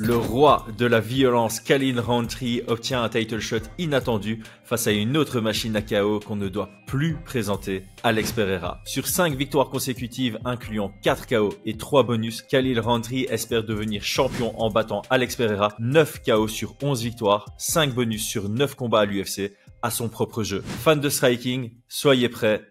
Le roi de la violence, Khalil Rountree, obtient un title shot inattendu face à une autre machine à KO qu'on ne doit plus présenter, Alex Pereira. Sur 5 victoires consécutives incluant 4 KO et 3 bonus, Khalil Rountree espère devenir champion en battant Alex Pereira, 9 KO sur 11 victoires, 5 bonus sur 9 combats à l'UFC, à son propre jeu. Fans de striking, soyez prêts.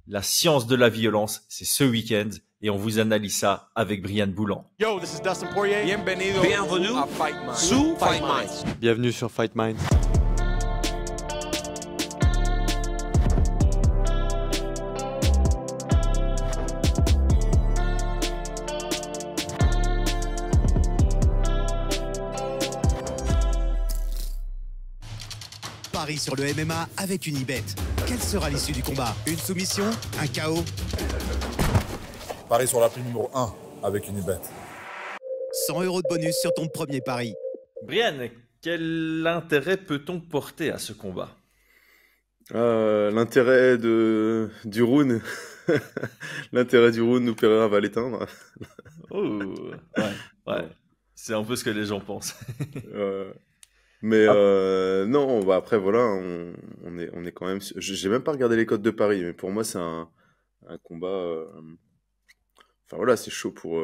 La science de la violence, c'est ce week-end et on vous analyse ça avec Brian Boulan. Yo, this is Dustin Poirier. Bienvenue à Fight Minds. Bienvenue sur Fight Minds. Paris sur le MMA avec Unibet. Quelle sera l'issue du combat? Une soumission? Un KO? Paris sur la prime numéro 1 avec Unibet. 100 € de bonus sur ton premier pari. Brian, quel intérêt peut-on porter à ce combat? L'intérêt du round. L'intérêt du round, nous Pereira va l'éteindre. Oh, ouais. C'est un peu ce que les gens pensent. Non, bah après voilà, on est quand même. J'ai même pas regardé les codes de Paris, mais pour moi c'est un combat. Enfin voilà, c'est chaud pour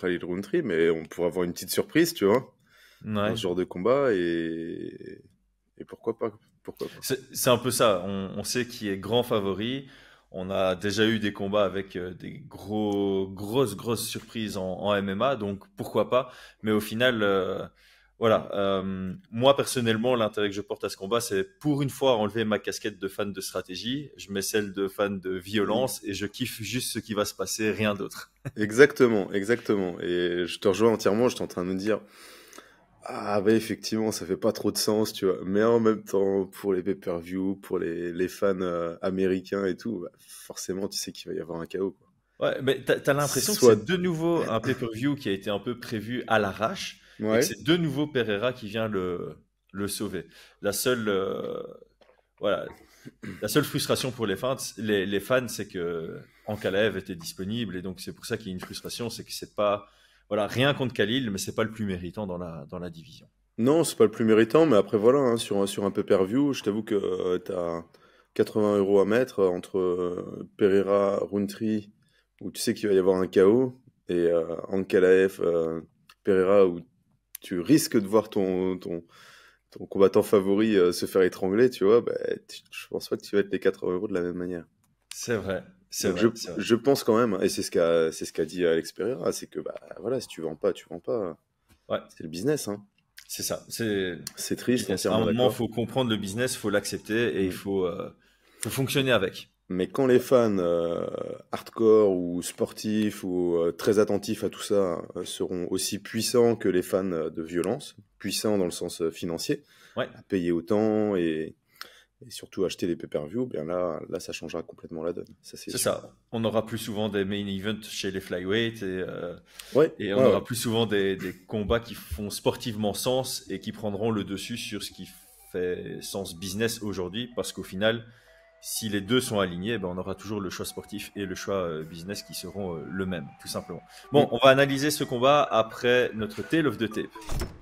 Khalil Rountree, mais on pourrait avoir une petite surprise, tu vois, dans ce genre de combat et pourquoi pas. C'est un peu ça. On sait qui est grand favori. On a déjà eu des combats avec des grosses surprises en MMA, donc pourquoi pas. Mais au final. Moi personnellement, l'intérêt que je porte à ce combat, c'est pour une fois enlever ma casquette de fan de stratégie, je mets celle de fan de violence et je kiffe juste ce qui va se passer, rien d'autre. Exactement. Et je te rejoins entièrement, j'étais en train de me dire, ah bah effectivement, ça fait pas trop de sens, tu vois, mais en même temps, pour les pay-per-view, pour les fans américains et tout, bah, forcément, tu sais qu'il va y avoir un KO, quoi. Ouais, mais t'as l'impression que c'est de nouveau un pay-per-view qui a été un peu prévu à l'arrache. Ouais. Et que c'est de nouveau Pereira qui vient le sauver. La seule frustration pour les fans, c'est que Ankalaev était disponible et donc c'est pour ça qu'il y a une frustration, c'est que c'est pas rien contre Khalil, mais c'est pas le plus méritant dans la division. Non, c'est pas le plus méritant, mais après voilà, hein, sur un pay-per-view, je t'avoue que t'as 80 € à mettre entre Pereira, Rountree, où tu sais qu'il va y avoir un KO, et Ankalaev, Pereira, où tu risques de voir ton combattant favori se faire étrangler, tu vois, je pense pas que tu vas être les 80 € de la même manière. C'est vrai. Je pense quand même, et c'est ce qu'a dit Alex Pereira, c'est que voilà, si tu vends pas, tu vends pas. Ouais. C'est le business, hein. C'est ça. C'est triste. À un moment, il faut comprendre le business, il faut l'accepter et il faut fonctionner avec. Mais quand les fans hardcore ou sportifs ou très attentifs à tout ça seront aussi puissants que les fans de violence, puissants dans le sens financier, ouais, à payer autant et surtout acheter des pay-per-view, bien là ça changera complètement la donne. Ça, c'est sûr. Ça. On aura plus souvent des main events chez les flyweight et on aura plus souvent des combats qui font sportivement sens et qui prendront le dessus sur ce qui fait sens business aujourd'hui, parce qu'au final, si les deux sont alignés, on aura toujours le choix sportif et le choix business qui seront le même, tout simplement. Bon, on va analyser ce combat après notre Tale of the Tape.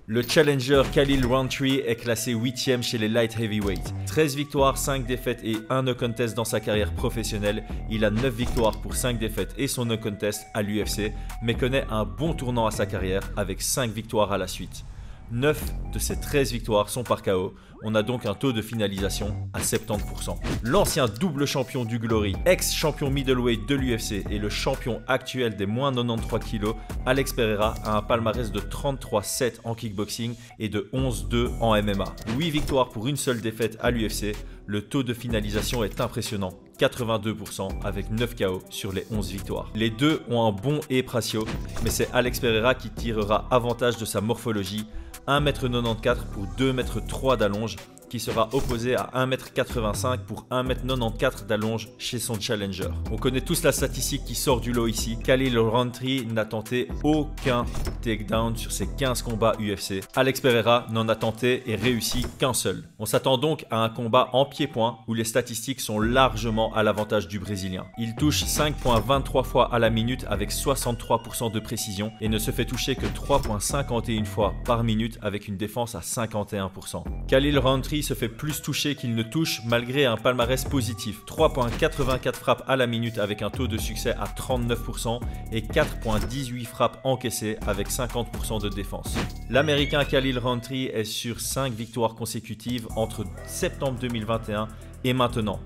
Le challenger Khalil Rountree est classé 8e chez les light heavyweight. 13 victoires, 5 défaites et 1 no contest dans sa carrière professionnelle. Il a 9 victoires pour 5 défaites et son no contest à l'UFC, mais connaît un bon tournant à sa carrière avec 5 victoires à la suite. 9 de ces 13 victoires sont par KO. On a donc un taux de finalisation à 70%. L'ancien double champion du Glory, ex-champion middleweight de l'UFC et le champion actuel des moins 93 kg, Alex Pereira a un palmarès de 33-7 en kickboxing et de 11-2 en MMA. 8 victoires pour une seule défaite à l'UFC. Le taux de finalisation est impressionnant, 82% avec 9 KO sur les 11 victoires. Les deux ont un bon hip ratio, mais c'est Alex Pereira qui tirera avantage de sa morphologie. 1,94 m pour 2,3 m d'allonge, qui sera opposé à 1m85 pour 1m94 d'allonge chez son challenger. On connaît tous la statistique qui sort du lot ici. Khalil Rountree n'a tenté aucun takedown sur ses 15 combats UFC. Alex Pereira n'en a tenté et réussi qu'un seul. On s'attend donc à un combat en pied-point où les statistiques sont largement à l'avantage du Brésilien. Il touche 5,23 fois à la minute avec 63% de précision et ne se fait toucher que 3,51 fois par minute avec une défense à 51%. Khalil Rountree se fait plus toucher qu'il ne touche malgré un palmarès positif. 3,84 frappes à la minute avec un taux de succès à 39% et 4,18 frappes encaissées avec 50% de défense. L'Américain Khalil Rountree est sur 5 victoires consécutives entre septembre 2021 et maintenant.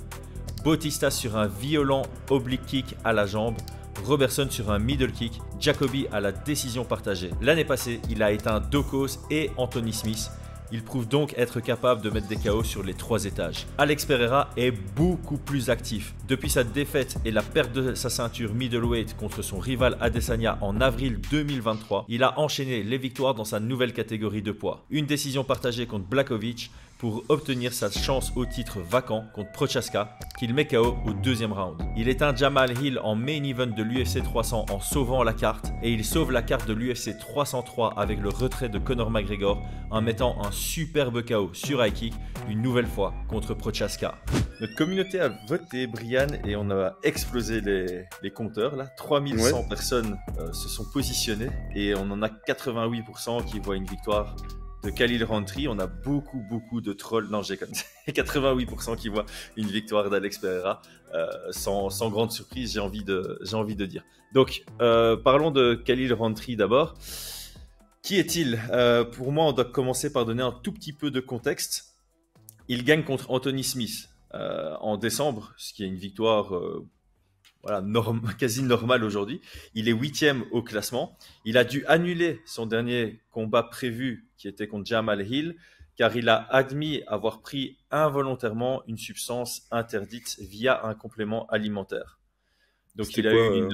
Bautista sur un violent oblique kick à la jambe, Robertson sur un middle kick, Jacoby à la décision partagée. L'année passée, il a éteint Dokos et Anthony Smith. Il prouve donc être capable de mettre des KO sur les 3 étages. Alex Pereira est beaucoup plus actif. Depuis sa défaite et la perte de sa ceinture middleweight contre son rival Adesanya en avril 2023, il a enchaîné les victoires dans sa nouvelle catégorie de poids. Une décision partagée contre Blachowicz pour obtenir sa chance au titre vacant contre Prochaska, qu'il met KO au 2e round. Il éteint Jamal Hill en main event de l'UFC 300 en sauvant la carte, et il sauve la carte de l'UFC 303 avec le retrait de Conor McGregor en mettant un superbe KO sur high kick une nouvelle fois contre Prochaska. Notre communauté a voté Brian et on a explosé les compteurs là. 3100 personnes se sont positionnées et on en a 88% qui voient une victoire de Khalil Rountree. On a beaucoup de trolls. Non, j'ai 88% qui voient une victoire d'Alex Pereira. Sans grande surprise, j'ai envie de dire. Donc, parlons de Khalil Rountree d'abord. Qui est-il ? Pour moi, on doit commencer par donner un tout petit peu de contexte. Il gagne contre Anthony Smith en décembre, ce qui est une victoire quasi normale aujourd'hui. Il est 8e au classement. Il a dû annuler son dernier combat prévu qui était contre Jamal Hill car il a admis avoir pris involontairement une substance interdite via un complément alimentaire. Donc il a eu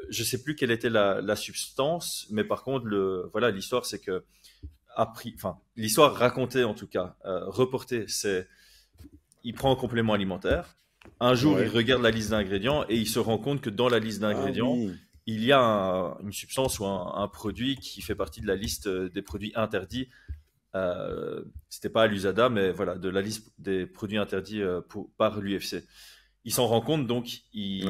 je sais plus quelle était la substance, mais par contre l'histoire c'est que l'histoire racontée en tout cas, reportée, c'est il prend un complément alimentaire. Un jour, il regarde la liste d'ingrédients et il se rend compte que dans la liste d'ingrédients, il y a une substance ou un produit qui fait partie de la liste des produits interdits. C'était pas à l'USADA, mais voilà, de la liste des produits interdits par l'UFC. Il s'en rend compte, donc il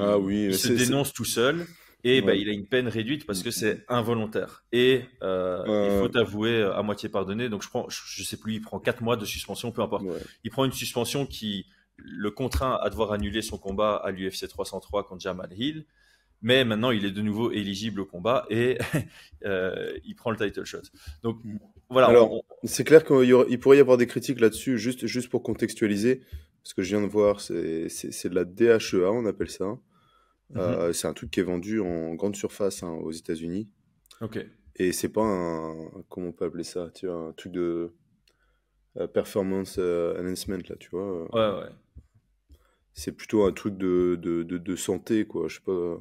se dénonce tout seul et il a une peine réduite parce que c'est involontaire. Et il faut avouer à moitié pardonné. Donc je sais plus, il prend 4 mois de suspension, peu importe. Ouais. Il prend une suspension qui le contraint à devoir annuler son combat à l'UFC 303 contre Jamal Hill, mais maintenant il est de nouveau éligible au combat et il prend le title shot. Donc voilà. Alors, c'est clair qu'il pourrait y avoir des critiques là-dessus, juste pour contextualiser, parce que je viens de voir, c'est de la DHEA, on appelle ça. C'est un truc qui est vendu en grande surface aux États-Unis. Ok. Et c'est pas comment on peut appeler ça, tu vois, un truc de performance enhancement là, tu vois. Ouais. C'est plutôt un truc de santé, quoi. Je sais pas.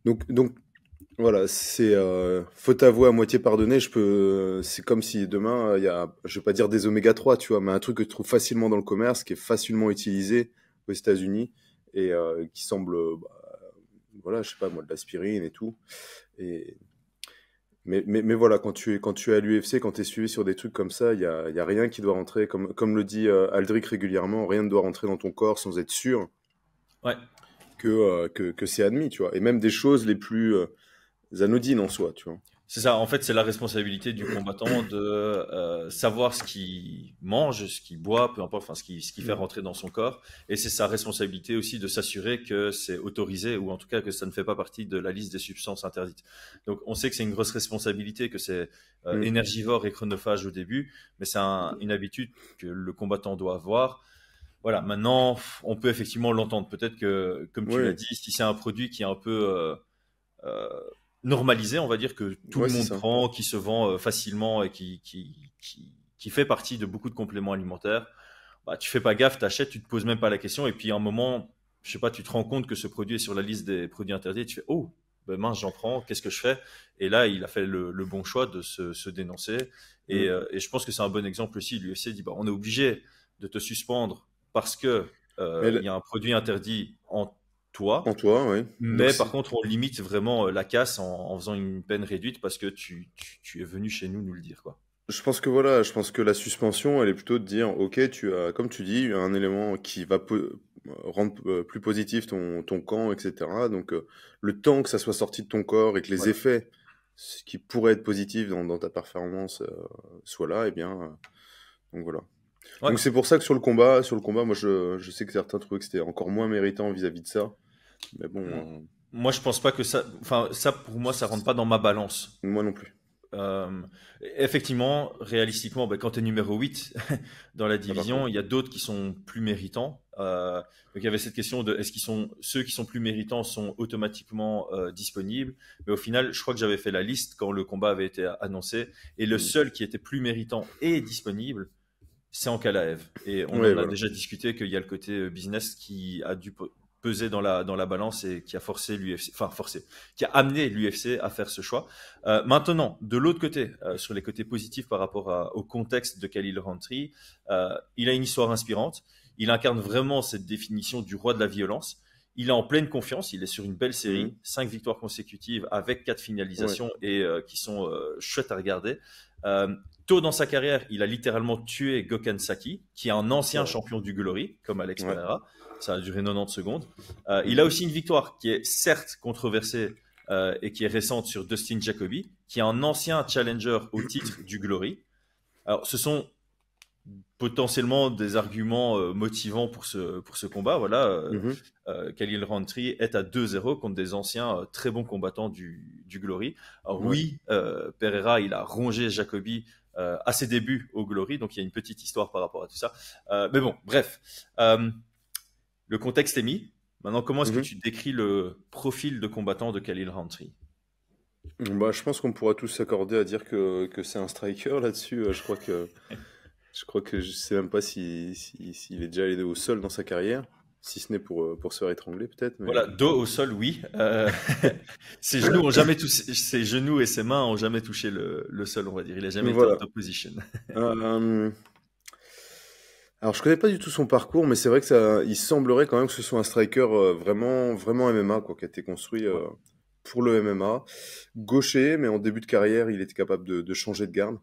Donc voilà, c'est faute avouée à moitié pardonnée. C'est comme si demain il y a, je vais pas dire des oméga 3, tu vois, mais un truc que tu trouves facilement dans le commerce, qui est facilement utilisé aux États-Unis et qui semble, je sais pas moi, de l'aspirine et tout. Mais voilà, quand tu es à l'UFC, quand tu es suivi sur des trucs comme ça, il y a rien qui doit rentrer, comme le dit Aldric régulièrement, rien ne doit rentrer dans ton corps sans être sûr que c'est admis, tu vois. Et même des choses les plus anodines en soi, tu vois. C'est ça, en fait, c'est la responsabilité du combattant de savoir ce qu'il mange, ce qu'il boit, peu importe, ce qu'il fait rentrer dans son corps. Et c'est sa responsabilité aussi de s'assurer que c'est autorisé ou en tout cas que ça ne fait pas partie de la liste des substances interdites. Donc, on sait que c'est une grosse responsabilité, que c'est énergivore et chronophage au début, mais c'est une habitude que le combattant doit avoir. Voilà, maintenant, on peut effectivement l'entendre. Peut-être que, comme tu l'as dit, si c'est un produit qui est un peu normalisé, on va dire que tout le monde prend, qui se vend facilement et qui fait partie de beaucoup de compléments alimentaires, tu fais pas gaffe, t'achètes, tu te poses même pas la question et puis à un moment, je sais pas, tu te rends compte que ce produit est sur la liste des produits interdits et tu fais « Oh, ben mince, j'en prends, qu'est-ce que je fais? Et là, il a fait le bon choix de se dénoncer. Et je pense que c'est un bon exemple aussi. L'UFC dit, bah, on est obligé de te suspendre parce que il y a un produit interdit en toi. En toi, oui. Mais par contre, on limite vraiment la casse en faisant une peine réduite parce que tu es venu chez nous le dire, quoi. Je pense que la suspension, elle est plutôt de dire, ok, tu as, comme tu dis, un élément qui va rendre plus positif ton camp, etc. Donc, le temps que ça soit sorti de ton corps et que les effets qui pourraient être positifs dans ta performance soient là, et bien, donc voilà. Ouais. Donc c'est pour ça que sur le combat, moi je sais que certains trouvaient que c'était encore moins méritant vis-à-vis de ça. Mais bon. Moi je pense pas que ça. Enfin, ça pour moi ça rentre pas dans ma balance. Moi non plus. Effectivement, réalistiquement, quand tu es numéro 8 dans la division, il y a d'autres qui sont plus méritants. Donc il y avait cette question de est-ce qu'ils ceux qui sont plus méritants sont automatiquement disponibles. Mais au final, je crois que j'avais fait la liste quand le combat avait été annoncé. Et le seul qui était plus méritant et disponible, c'est Ankalaev. Et on en a déjà discuté qu'il y a le côté business qui a dû peser dans la balance et qui a qui a amené l'UFC à faire ce choix. Maintenant, de l'autre côté, sur les côtés positifs par rapport au contexte de Khalil Rountree, il a une histoire inspirante. Il incarne vraiment cette définition du roi de la violence. Il est en pleine confiance. Il est sur une belle série, 5 victoires consécutives avec 4 finalisations et qui sont chouettes à regarder. Tôt dans sa carrière, il a littéralement tué Gokhan Saki, qui est un ancien champion du Glory, comme Alex Pereira. Ça a duré 90 secondes. Il a aussi une victoire qui est certes controversée et qui est récente sur Dustin Jacoby, qui est un ancien challenger au titre du Glory. Alors, ce sont potentiellement des arguments motivants pour ce combat. Voilà, Khalil Rountree est à 2-0 contre des anciens très bons combattants du Glory. Alors oui, Pereira, il a rongé Jacoby à ses débuts au Glory, donc il y a une petite histoire par rapport à tout ça. Mais bon, bref. Le contexte est mis. Maintenant, comment est-ce que tu décris le profil de combattant de Khalil Rountree? Je pense qu'on pourra tous s'accorder à dire que c'est un striker là-dessus. Je crois que je sais même pas s'il est déjà allé au sol dans sa carrière, si ce n'est pour se faire étrangler peut-être. Mais... Voilà, dos au sol, oui. Ses genoux et ses mains ont jamais touché le sol, on va dire. Il a jamais été en top position. Alors, je connais pas du tout son parcours, mais c'est vrai que il semblerait quand même que ce soit un striker vraiment, vraiment MMA, quoi, qui a été construit pour le MMA. Gaucher, mais en début de carrière, il était capable de changer de garde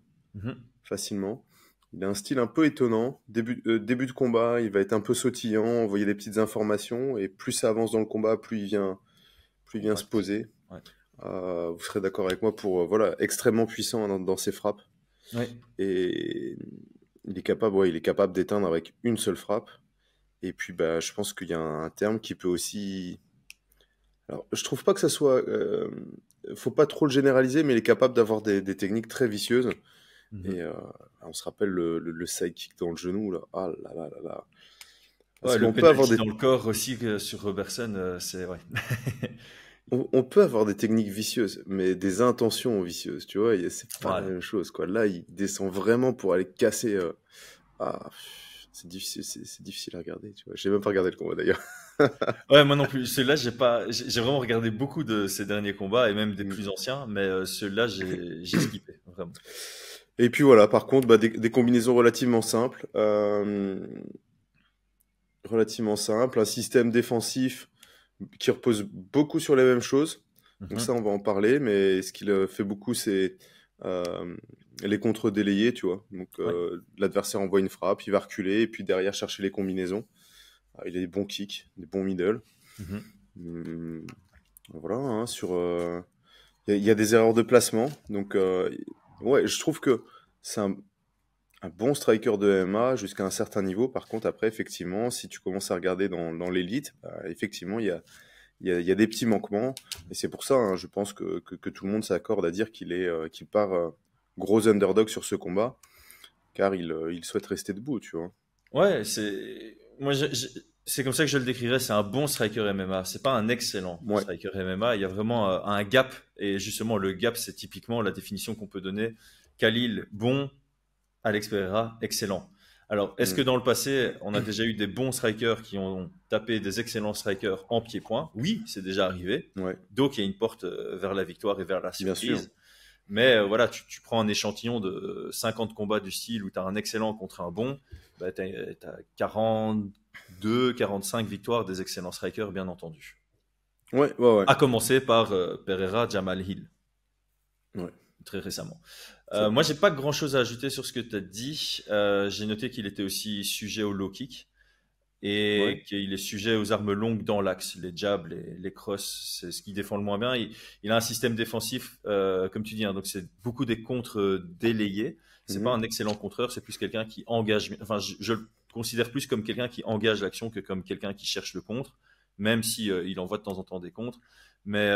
facilement. Il a un style un peu étonnant. Début de combat, il va être un peu sautillant, envoyer des petites informations, et plus ça avance dans le combat, plus il vient se poser. Ouais. Vous serez d'accord avec moi pour extrêmement puissant dans ses frappes. Ouais. Et il est capable d'éteindre avec une seule frappe. Et puis, je pense qu'il y a un terme qui peut aussi... Alors, je trouve pas que ça soit... faut pas trop le généraliser, mais il est capable d'avoir des techniques très vicieuses. Et on se rappelle le side kick dans le genou, là. Ah là là là là. Ouais, le penalty dans le corps aussi sur Robertson, c'est... Ouais. On peut avoir des techniques vicieuses, mais des intentions vicieuses, tu vois, c'est pas la même chose, quoi. Là, il descend vraiment pour aller casser. C'est difficile à regarder, tu vois. J'ai même pas regardé le combat d'ailleurs. Ouais, moi non plus. Celui-là, j'ai vraiment regardé beaucoup de ces derniers combats et même des plus anciens, mais celui-là, j'ai skippé, vraiment. Et puis voilà, par contre, des combinaisons relativement simples. Un système défensif qui repose beaucoup sur les mêmes choses. Donc ça, on va en parler, mais ce qu'il fait beaucoup, c'est les contre délayés, tu vois. Donc l'adversaire envoie une frappe, il va reculer, et puis derrière chercher les combinaisons. Il a des bons kicks, des bons middle. Voilà, hein, il y a des erreurs de placement. Donc je trouve que c'est un bon striker de MMA jusqu'à un certain niveau. Par contre, après, effectivement, si tu commences à regarder dans l'élite, effectivement, il y a des petits manquements. Et c'est pour ça, hein, je pense que tout le monde s'accorde à dire qu'il part gros underdog sur ce combat, car il souhaite rester debout, tu vois. Ouais, c'est comme ça que je le décrirais. C'est un bon striker MMA. C'est pas un excellent striker MMA. Il y a vraiment un gap. Et justement, le gap, c'est typiquement la définition qu'on peut donner. Khalil, bon. Alex Pereira, excellent. Alors, est-ce que dans le passé, on a déjà eu des bons strikers qui ont tapé des excellents strikers en pied-point? Oui, c'est déjà arrivé. Ouais. Donc, il y a une porte vers la victoire et vers la Bien sûr. surprise. Mais voilà, tu prends un échantillon de 50 combats du style où tu as un excellent contre un bon, bah, tu as 42, 45 victoires des excellents strikers, bien entendu. Ouais. À commencer par Pereira, Jamal Hill. Ouais. Très récemment. Moi, j'ai pas grand-chose à ajouter sur ce que tu as dit. J'ai noté qu'il était aussi sujet au low kick et qu'il est sujet aux armes longues dans l'axe, les jabs, les crosses, c'est ce qui défend le moins bien. Il a un système défensif, comme tu dis, hein, donc c'est beaucoup des contres délayés. C'est pas un excellent contreur, c'est plus quelqu'un qui engage. Enfin, je le considère plus comme quelqu'un qui engage l'action que comme quelqu'un qui cherche le contre, même si il envoie de temps en temps des contres. Mais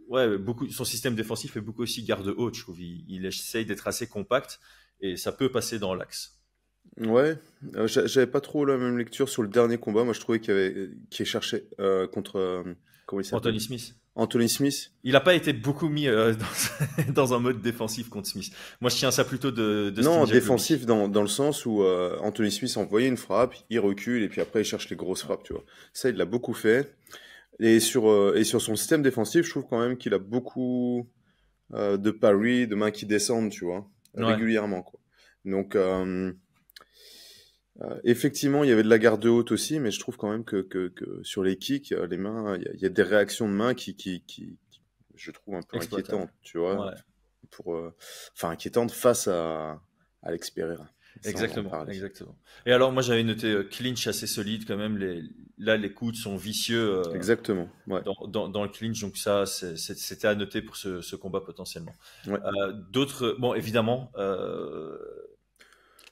ouais, son système défensif est beaucoup aussi garde haute, je trouve. Il essaye d'être assez compact et ça peut passer dans l'axe. Ouais, j'avais pas trop la même lecture sur le dernier combat. Moi, je trouvais qu'il cherchait contre comment il s'appelle? Anthony Smith. Anthony Smith. Il n'a pas été beaucoup mis dans un mode défensif contre Smith. Moi, je tiens ça plutôt de non, défensif dans le sens où Anthony Smith envoyait une frappe, il recule et puis après il cherche les grosses frappes, tu vois. Ça, il l'a beaucoup fait. Et sur son système défensif, je trouve quand même qu'il a beaucoup de paris, de mains qui descendent, tu vois, régulièrement, quoi. Donc effectivement, il y avait de la garde haute aussi, mais je trouve quand même que sur les kicks, les mains, il y a des réactions de mains qui je trouve un peu inquiétantes, tu vois, inquiétantes face à Alex Pereira. Exactement. Et alors, moi, j'avais noté clinch assez solide quand même. Les coudes sont vicieux. Exactement. Ouais. Dans le clinch, donc ça, c'était à noter pour ce combat potentiellement. Ouais. D'autres, bon, évidemment.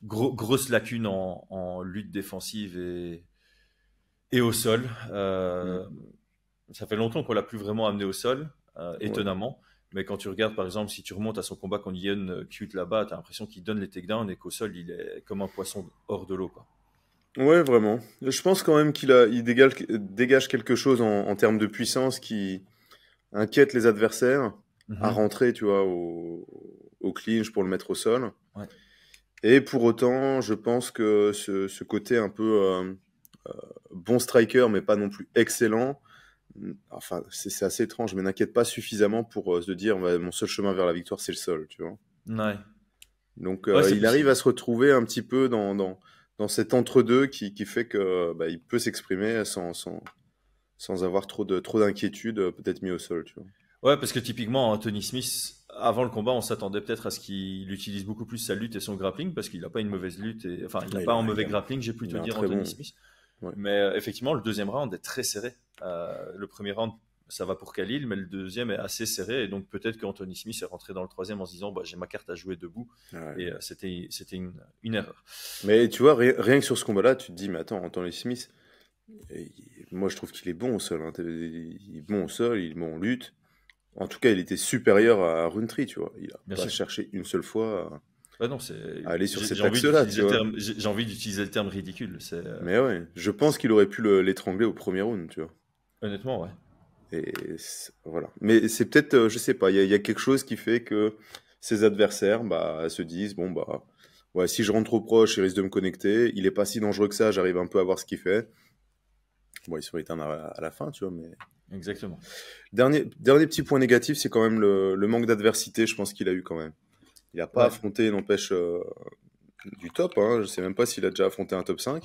Grosse lacune en lutte défensive et au sol. Ça fait longtemps qu'on l'a plus vraiment amené au sol, étonnamment. Mais quand tu regardes, par exemple, si tu remontes à son combat contre Ian Cute là-bas, tu as l'impression qu'il donne les takedowns et qu'au sol, il est comme un poisson hors de l'eau, quoi. Ouais, vraiment. Je pense quand même qu'il dégage quelque chose en termes de puissance qui inquiète les adversaires à rentrer, tu vois, au clinch pour le mettre au sol. Ouais. Et pour autant, je pense que ce côté un peu bon striker, mais pas non plus excellent, enfin, c'est assez étrange, mais n'inquiète pas suffisamment pour se dire mon seul chemin vers la victoire, c'est le sol, tu vois. Ouais. Donc, il arrive à se retrouver un petit peu dans cet entre-deux qui fait que il peut s'exprimer sans avoir trop d'inquiétude, peut-être mis au sol, tu vois. Ouais, parce que typiquement, Anthony Smith, avant le combat, on s'attendait peut-être à ce qu'il utilise beaucoup plus sa lutte et son grappling, parce qu'il n'a pas une mauvaise lutte, il n'a pas un mauvais grappling, j'ai plutôt dire, Anthony Smith. Ouais. Mais effectivement, le deuxième round est très serré. Le premier round, ça va pour Khalil, mais le deuxième est assez serré, et donc peut-être qu'Anthony Smith est rentré dans le troisième en se disant j'ai ma carte à jouer debout, et c'était une erreur. Mais tu vois, rien que sur ce combat-là, tu te dis, mais attends, Anthony Smith, moi je trouve qu'il est bon au sol, hein. Il est bon au sol, il est bon en lutte. En tout cas, il était supérieur à Rountree, tu vois. Il a pas cherché une seule fois à aller sur cet axe-là. J'ai envie d'utiliser le terme ridicule. Mais ouais, je pense qu'il aurait pu l'étrangler au premier round, tu vois. Honnêtement, ouais. Et voilà. Mais c'est peut-être, je sais pas, il y a quelque chose qui fait que ses adversaires se disent, ouais, si je rentre trop proche, il risque de me connecter. Il est pas si dangereux que ça, j'arrive un peu à voir ce qu'il fait. Bon, il serait éteint à la fin, tu vois, mais... Exactement. Dernier petit point négatif, c'est quand même le manque d'adversité, je pense qu'il a eu quand même. Il n'a pas affronté, n'empêche, du top, hein. Je sais même pas s'il a déjà affronté un top 5.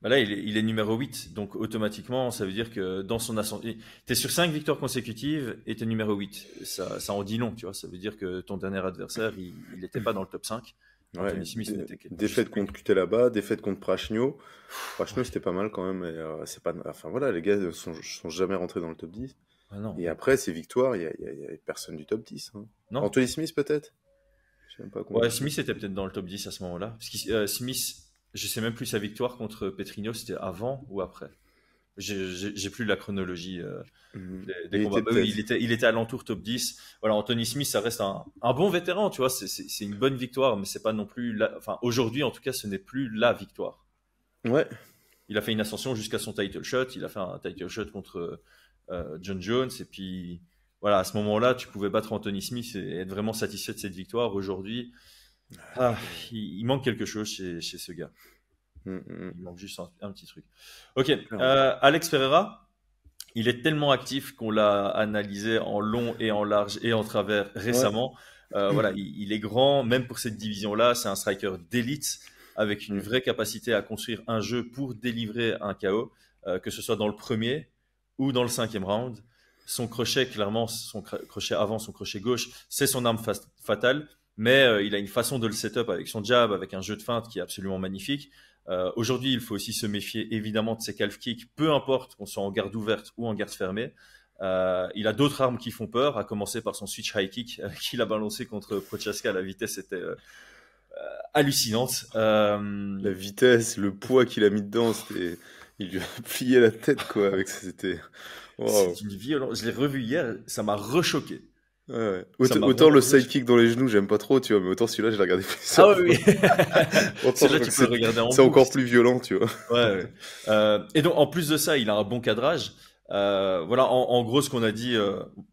Là, il est numéro 8, donc automatiquement, ça veut dire que dans son ascension, tu es sur 5 victoires consécutives et tu es numéro 8. Ça en dit long, tu vois. Ça veut dire que ton dernier adversaire, il n'était pas dans le top 5. Ouais, défaite contre Cutelaba, défaite contre Prachno. Prachno, c'était pas mal quand même. Mais, c'est pas... Enfin voilà, les gars sont jamais rentrés dans le top 10. Ah non. Et après, ces victoires, il y a personne du top 10. Hein. Non. Anthony Smith, peut-être? Je sais même pas comment. Ouais, Smith était peut-être dans le top 10 à ce moment-là. Parce que Smith, je sais même plus sa victoire contre Petrino, c'était avant ou après. J'ai plus la chronologie des combats. Il était à l'entour top 10. Voilà, Anthony Smith, ça reste un bon vétéran, tu vois. C'est une bonne victoire, mais c'est pas non plus enfin, aujourd'hui, en tout cas, ce n'est plus la victoire. Ouais. Il a fait une ascension jusqu'à son title shot. Il a fait un title shot contre John Jones. Et puis, voilà, à ce moment-là, tu pouvais battre Anthony Smith et être vraiment satisfait de cette victoire. Aujourd'hui, Il manque quelque chose chez ce gars. Il manque juste un petit truc. Ok, Alex Ferreira, il est tellement actif qu'on l'a analysé en long et en large et en travers récemment. Voilà, il est grand, même pour cette division-là. C'est un striker d'élite avec une vraie capacité à construire un jeu pour délivrer un KO, que ce soit dans le premier ou dans le 5e round. Son crochet, clairement, son crochet avant, son crochet gauche, c'est son arme fatale, mais il a une façon de le setup avec son jab, avec un jeu de feinte qui est absolument magnifique. Aujourd'hui, il faut aussi se méfier évidemment de ses calf kicks, peu importe qu'on soit en garde ouverte ou en garde fermée. Il a d'autres armes qui font peur, à commencer par son switch high kick qu'il a balancé contre Prochaska. La vitesse était hallucinante. La vitesse, le poids qu'il a mis dedans, il lui a plié la tête, quoi. Avec ça, c'était. Wow. C'est une violence. Je l'ai revu hier, ça m'a rechoqué. Ouais. Autant le sidekick dans les genoux, j'aime pas trop, tu vois, mais autant celui-là, je l'ai regardé plus. Oui. Celui-là, tu peux le regarder en c'est encore plus violent, tu vois. Ouais. Et donc, en plus de ça, il a un bon cadrage. Voilà, en gros, ce qu'on a dit,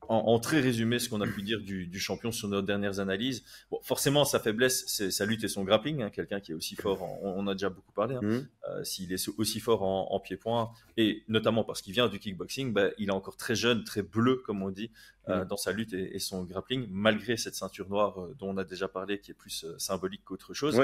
en très résumé, ce qu'on a pu dire du champion sur nos dernières analyses. Bon, forcément, sa faiblesse, c'est sa lutte et son grappling. Hein, quelqu'un qui est aussi fort, on a déjà beaucoup parlé. S'il est aussi fort en pied-point, et notamment parce qu'il vient du kickboxing, il est encore très jeune, très bleu, comme on dit, dans sa lutte et son grappling, malgré cette ceinture noire dont on a déjà parlé, qui est plus symbolique qu'autre chose.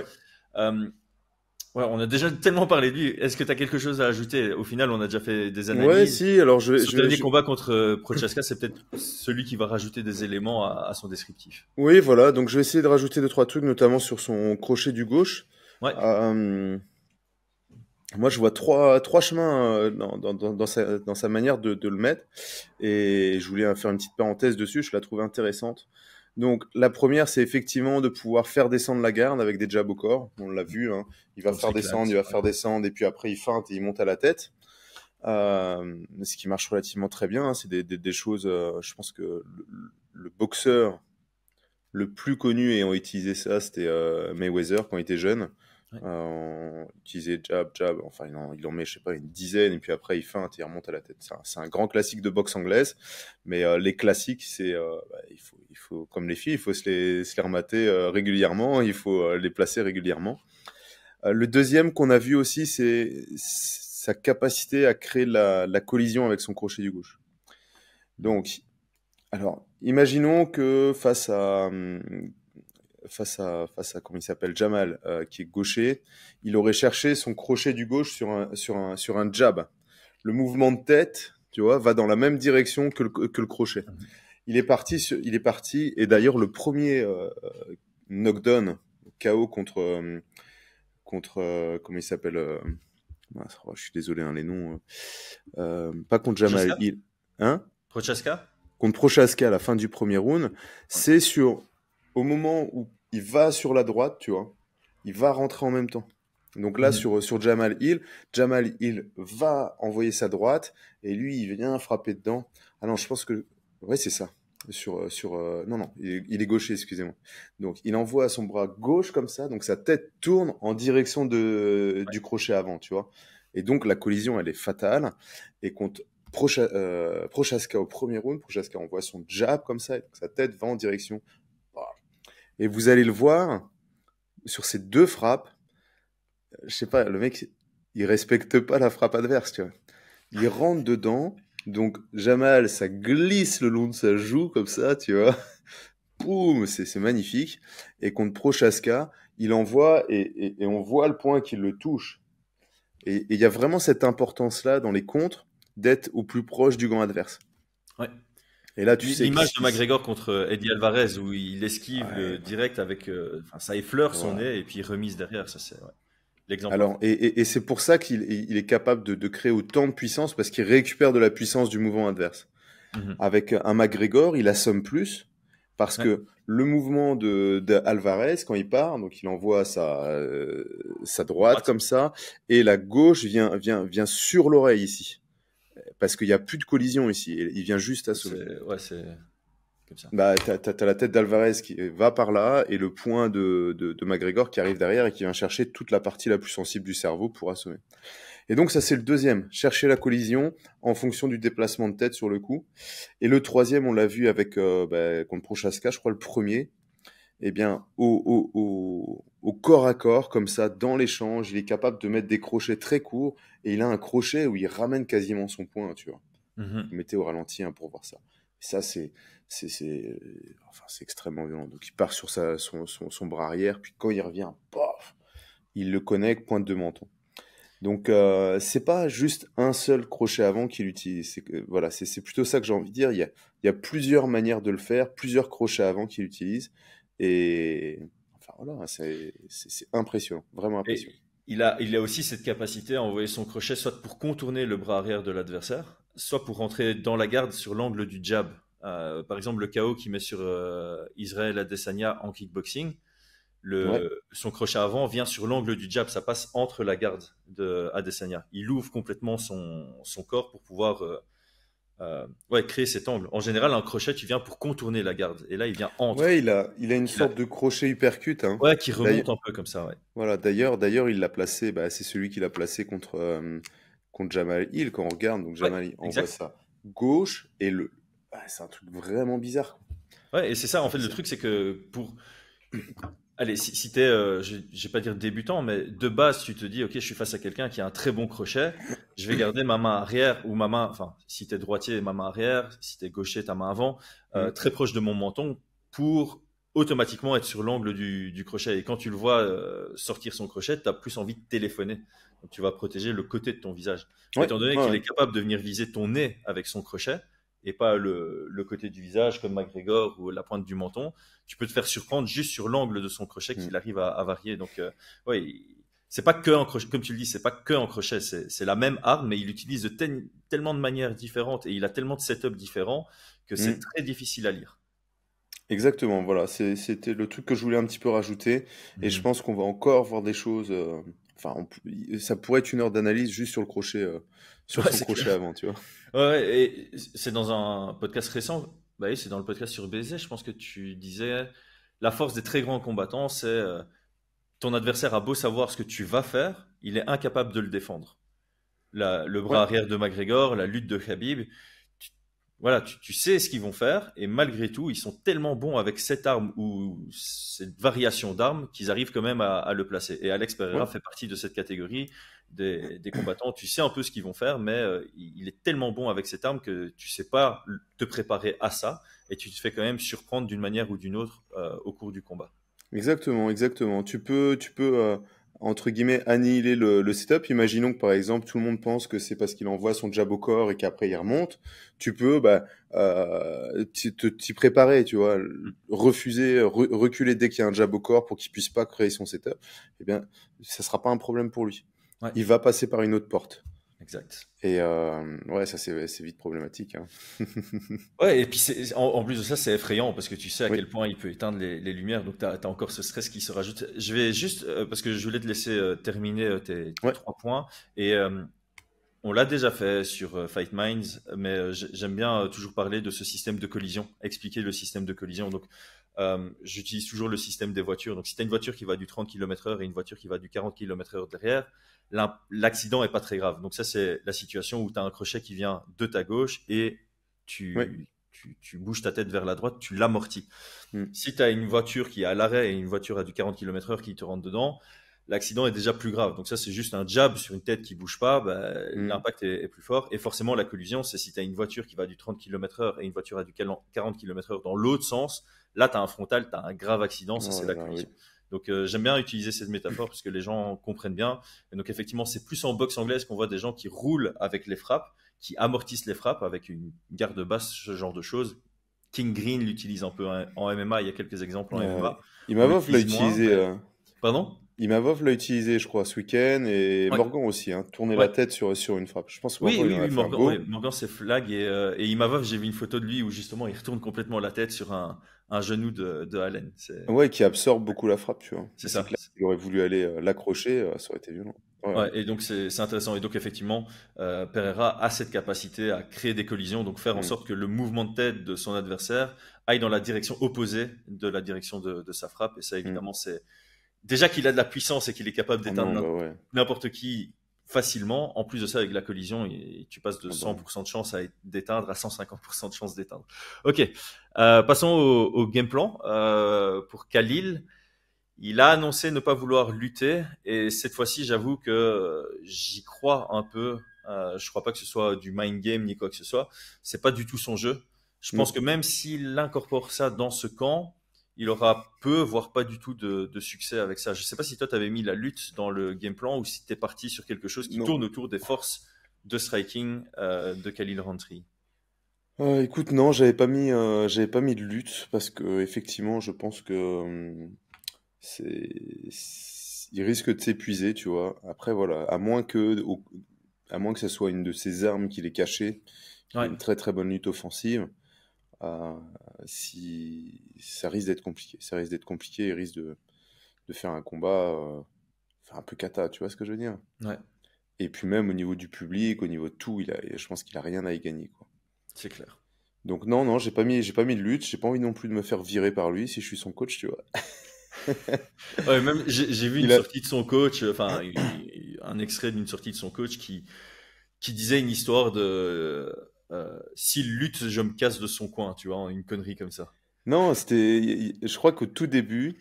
On a déjà tellement parlé de lui. Est-ce que tu as quelque chose à ajouter? Au final, on a déjà fait des analyses. Ouais, si. Alors, le dernier combat contre Prochaska, c'est peut-être celui qui va rajouter des éléments à son descriptif. Oui, voilà. Donc, je vais essayer de rajouter 2-3 trucs, notamment sur son crochet du gauche. Ouais. Moi, je vois trois chemins dans sa manière de le mettre. Et je voulais faire une petite parenthèse dessus. Je la trouve intéressante. Donc, la première, c'est effectivement de pouvoir faire descendre la garde avec des jabs au corps. On l'a vu, hein. Il va faire descendre, et puis après, il feinte et il monte à la tête. Ce qui marche relativement très bien. Hein. C'est des choses, je pense que le boxeur le plus connu ayant utilisé ça, c'était Mayweather quand il était jeune. On utilisait jab, enfin il en met, je sais pas, une dizaine, et puis après il feinte et il remonte à la tête. C'est un grand classique de boxe anglaise, mais les classiques, c'est il faut, comme les filles, il faut se les remater régulièrement, il faut les placer régulièrement. Le deuxième qu'on a vu aussi, c'est sa capacité à créer la collision avec son crochet du gauche. Donc, alors, imaginons que face à comment il s'appelle, Jamal, qui est gaucher, il aurait cherché son crochet du gauche sur un jab. Le mouvement de tête, tu vois, va dans la même direction que le crochet. Il est parti, et d'ailleurs le premier knockdown, KO contre comment il s'appelle, je suis désolé, hein, les noms, pas contre Jamal Hill, hein, Prochaska, contre Prochaska à la fin du premier round, c'est au moment où il va sur la droite, tu vois, il va rentrer en même temps. Donc là, sur Jamal Hill va envoyer sa droite, et lui, il vient frapper dedans. Ah non, je pense que... Ouais, c'est ça. Non, il est gaucher, excusez-moi. Donc, il envoie son bras gauche comme ça, donc sa tête tourne en direction du crochet avant, tu vois. Et donc, la collision, elle est fatale. Et contre Prochaska au premier round, Prochaska envoie son jab comme ça, et donc sa tête va en direction... Et vous allez le voir, sur ces deux frappes, je sais pas, le mec, il respecte pas la frappe adverse, tu vois. Il rentre dedans, donc Jamal, ça glisse le long de sa joue, comme ça, tu vois. Boum, c'est magnifique. Et contre Prochaska, il envoie, et on voit le point qu'il le touche. Et il y a vraiment cette importance-là dans les contres, d'être au plus proche du gant adverse. Ouais. Et là, tu sais l'image de McGregor contre Eddie Alvarez où il esquive direct avec ça effleure son nez et puis remise derrière, ça c'est l'exemple. Alors et c'est pour ça qu'il est capable de créer autant de puissance, parce qu'il récupère de la puissance du mouvement adverse. Avec un McGregor, il assomme plus parce que le mouvement de Alvarez, quand il part, donc il envoie sa droite comme ça, et la gauche vient sur l'oreille ici. Parce qu'il n'y a plus de collision ici. Il vient juste assommer. C'est comme ça. T'as la tête d'Alvarez qui va par là, et le poing de McGregor qui arrive derrière et qui vient chercher toute la partie la plus sensible du cerveau pour assommer. Et donc ça, c'est le deuxième. Chercher la collision en fonction du déplacement de tête sur le coup. Et le troisième, on l'a vu avec contre Prochaska, je crois le premier. eh bien, au corps à corps, comme ça, dans l'échange, il est capable de mettre des crochets très courts et il a un crochet où il ramène quasiment son point, tu vois. Mhm. Vous mettez au ralenti pour voir ça. Et ça, enfin, c'est extrêmement violent. Donc, il part sur son bras arrière, puis quand il revient, paf, il le connecte, pointe de menton. Donc, c'est pas juste un seul crochet avant qu'il utilise. Voilà, c'est plutôt ça que j'ai envie de dire. Il y a plusieurs manières de le faire, plusieurs crochets avant qu'il utilise. Et enfin, voilà, c'est impressionnant, vraiment impressionnant. Et il a aussi cette capacité à envoyer son crochet soit pour contourner le bras arrière de l'adversaire, soit pour rentrer dans la garde sur l'angle du jab. Par exemple, le KO qu'il met sur Israël Adesanya en kickboxing, Ouais. son crochet avant vient sur l'angle du jab, ça passe entre la garde de Adesanya. Il ouvre complètement son corps pour pouvoir créer cet angle. En général, un crochet, tu viens pour contourner la garde, et là, il vient entre. Ouais, il a une sorte de crochet uppercut, hein. Ouais, qui remonte un peu comme ça, ouais. Voilà, d'ailleurs, il l'a placé, c'est celui qu'il a placé contre Jamal Hill, quand on regarde. Donc, Jamal Hill envoie ça gauche, et c'est un truc vraiment bizarre. Ouais, et c'est ça, en fait, le truc, c'est que allez, si t'es, je vais pas dire débutant, mais de base, tu te dis, ok, je suis face à quelqu'un qui a un très bon crochet, je vais garder ma main arrière ou enfin, si t'es droitier, ma main arrière, si t'es gaucher, ta main avant, très proche de mon menton pour automatiquement être sur l'angle du crochet. Et quand tu le vois sortir son crochet, tu as plus envie de téléphoner. Donc, tu vas protéger le côté de ton visage. Étant donné qu'il est capable de venir viser ton nez avec son crochet, et pas le côté du visage comme McGregor ou la pointe du menton, tu peux te faire surprendre juste sur l'angle de son crochet qu'il arrive à varier. Donc, c'est pas que en crochet, comme tu le dis, c'est pas que en crochet, c'est la même arme, mais il l'utilise de tellement de manières différentes et il a tellement de setups différents que c'est très difficile à lire. Exactement, voilà, c'était le truc que je voulais un petit peu rajouter, et je pense qu'on va encore voir des choses. Enfin, ça pourrait être une heure d'analyse juste sur le crochet, sur son crochet avant, tu vois. Ouais, et c'est dans un podcast récent, bah oui, c'est dans le podcast sur BZ, je pense que tu disais, la force des très grands combattants, c'est ton adversaire a beau savoir ce que tu vas faire, il est incapable de le défendre. Le bras arrière de McGregor, la lutte de Khabib, voilà, tu sais ce qu'ils vont faire, et malgré tout, ils sont tellement bons avec cette arme ou cette variation d'arme qu'ils arrivent quand même à le placer. Et Alex Pereira fait partie de cette catégorie des combattants. Tu sais un peu ce qu'ils vont faire, mais il est tellement bon avec cette arme que tu sais pas te préparer à ça, et tu te fais quand même surprendre d'une manière ou d'une autre au cours du combat. Exactement, exactement. Tu peux entre guillemets, annihiler le setup. Imaginons que, par exemple, tout le monde pense que c'est parce qu'il envoie son jab au corps et qu'après il remonte. Tu peux t'y préparer, tu vois, refuser, reculer dès qu'il y a un jab au corps pour qu'il puisse pas créer son setup. Eh bien, ça sera pas un problème pour lui. Ouais. Il va passer par une autre porte. Exact. Et ça c'est vite problématique. Hein. Ouais, et puis en plus de ça, c'est effrayant parce que tu sais à quel point il peut éteindre les lumières, donc tu as encore ce stress qui se rajoute. Je vais juste, parce que je voulais te laisser terminer tes 3 points, et on l'a déjà fait sur Fight Minds, mais j'aime bien toujours parler de ce système de collision, expliquer le système de collision. Donc, j'utilise toujours le système des voitures. Donc, si tu as une voiture qui va du 30 km/h et une voiture qui va du 40 km/h derrière, l'accident est pas très grave. Donc, ça, c'est la situation où tu as un crochet qui vient de ta gauche et tu bouges ta tête vers la droite, tu l'amortis. Si tu as une voiture qui est à l'arrêt et une voiture à du 40 km/h qui te rentre dedans, l'accident est déjà plus grave. Donc ça, c'est juste un jab sur une tête qui bouge pas, l'impact est plus fort. Et forcément, la collision, c'est si tu as une voiture qui va du 30 km/h et une voiture à du 40 km/h dans l'autre sens, là, tu as un frontal, tu as un grave accident, ça c'est la collision. Oui. Donc j'aime bien utiliser cette métaphore parce que les gens comprennent bien. Et donc effectivement, c'est plus en boxe anglaise qu'on voit des gens qui roulent avec les frappes, qui amortissent les frappes avec une garde basse, ce genre de choses. King Green l'utilise un peu en MMA, il y a quelques exemples en MMA. Imavov l'a utilisé. Pardon ? Imavov l'a utilisé, je crois, ce week-end, et Morgan aussi, tourner la tête sur une frappe. Je pense que Morgan c'est flag, et Imavov, j'ai vu une photo de lui où justement il retourne complètement la tête sur un genou de Allen. Ouais, qui absorbe beaucoup la frappe, tu vois. C'est ça. Il aurait voulu aller l'accrocher, ça aurait été violent. Ouais, et donc c'est intéressant. Et donc effectivement, Pereira a cette capacité à créer des collisions, donc faire en sorte que le mouvement de tête de son adversaire aille dans la direction opposée de la direction de sa frappe. Et ça, évidemment, c'est déjà qu'il a de la puissance et qu'il est capable d'éteindre n'importe qui. facilement. En plus de ça, avec la collision, tu passes de 100% de chance d'éteindre à 150% de chance d'éteindre. Ok, passons au game plan. Pour Khalil, il a annoncé ne pas vouloir lutter et cette fois-ci, j'avoue que j'y crois un peu. Je crois pas que ce soit du mind game ni quoi que ce soit. C'est pas du tout son jeu. Je pense que même s'il incorpore ça dans ce camp, il aura peu, voire pas du tout de succès avec ça. Je sais pas si toi, tu avais mis la lutte dans le game plan ou si tu es parti sur quelque chose qui tourne autour des forces de striking de Khalil Rountree. Écoute, non, j'avais pas mis de lutte parce que effectivement, je pense que il risque de s'épuiser, tu vois. Après, voilà, à moins que ce soit une de ses armes qu'il ait cachée, qui est une très très bonne lutte offensive. Si ça risque d'être compliqué, il risque de faire un combat un peu cata, tu vois ce que je veux dire? Ouais. Et puis même au niveau du public, au niveau de tout, je pense qu'il a rien à y gagner, quoi. C'est clair. Donc non, j'ai pas mis de lutte, j'ai pas envie non plus de me faire virer par lui si je suis son coach, tu vois. Ouais, même j'ai vu une sortie de son coach, enfin un extrait d'une sortie de son coach qui disait une histoire de s'il lutte, je me casse de son coin, tu vois, une connerie comme ça. Non, je crois qu'au tout début,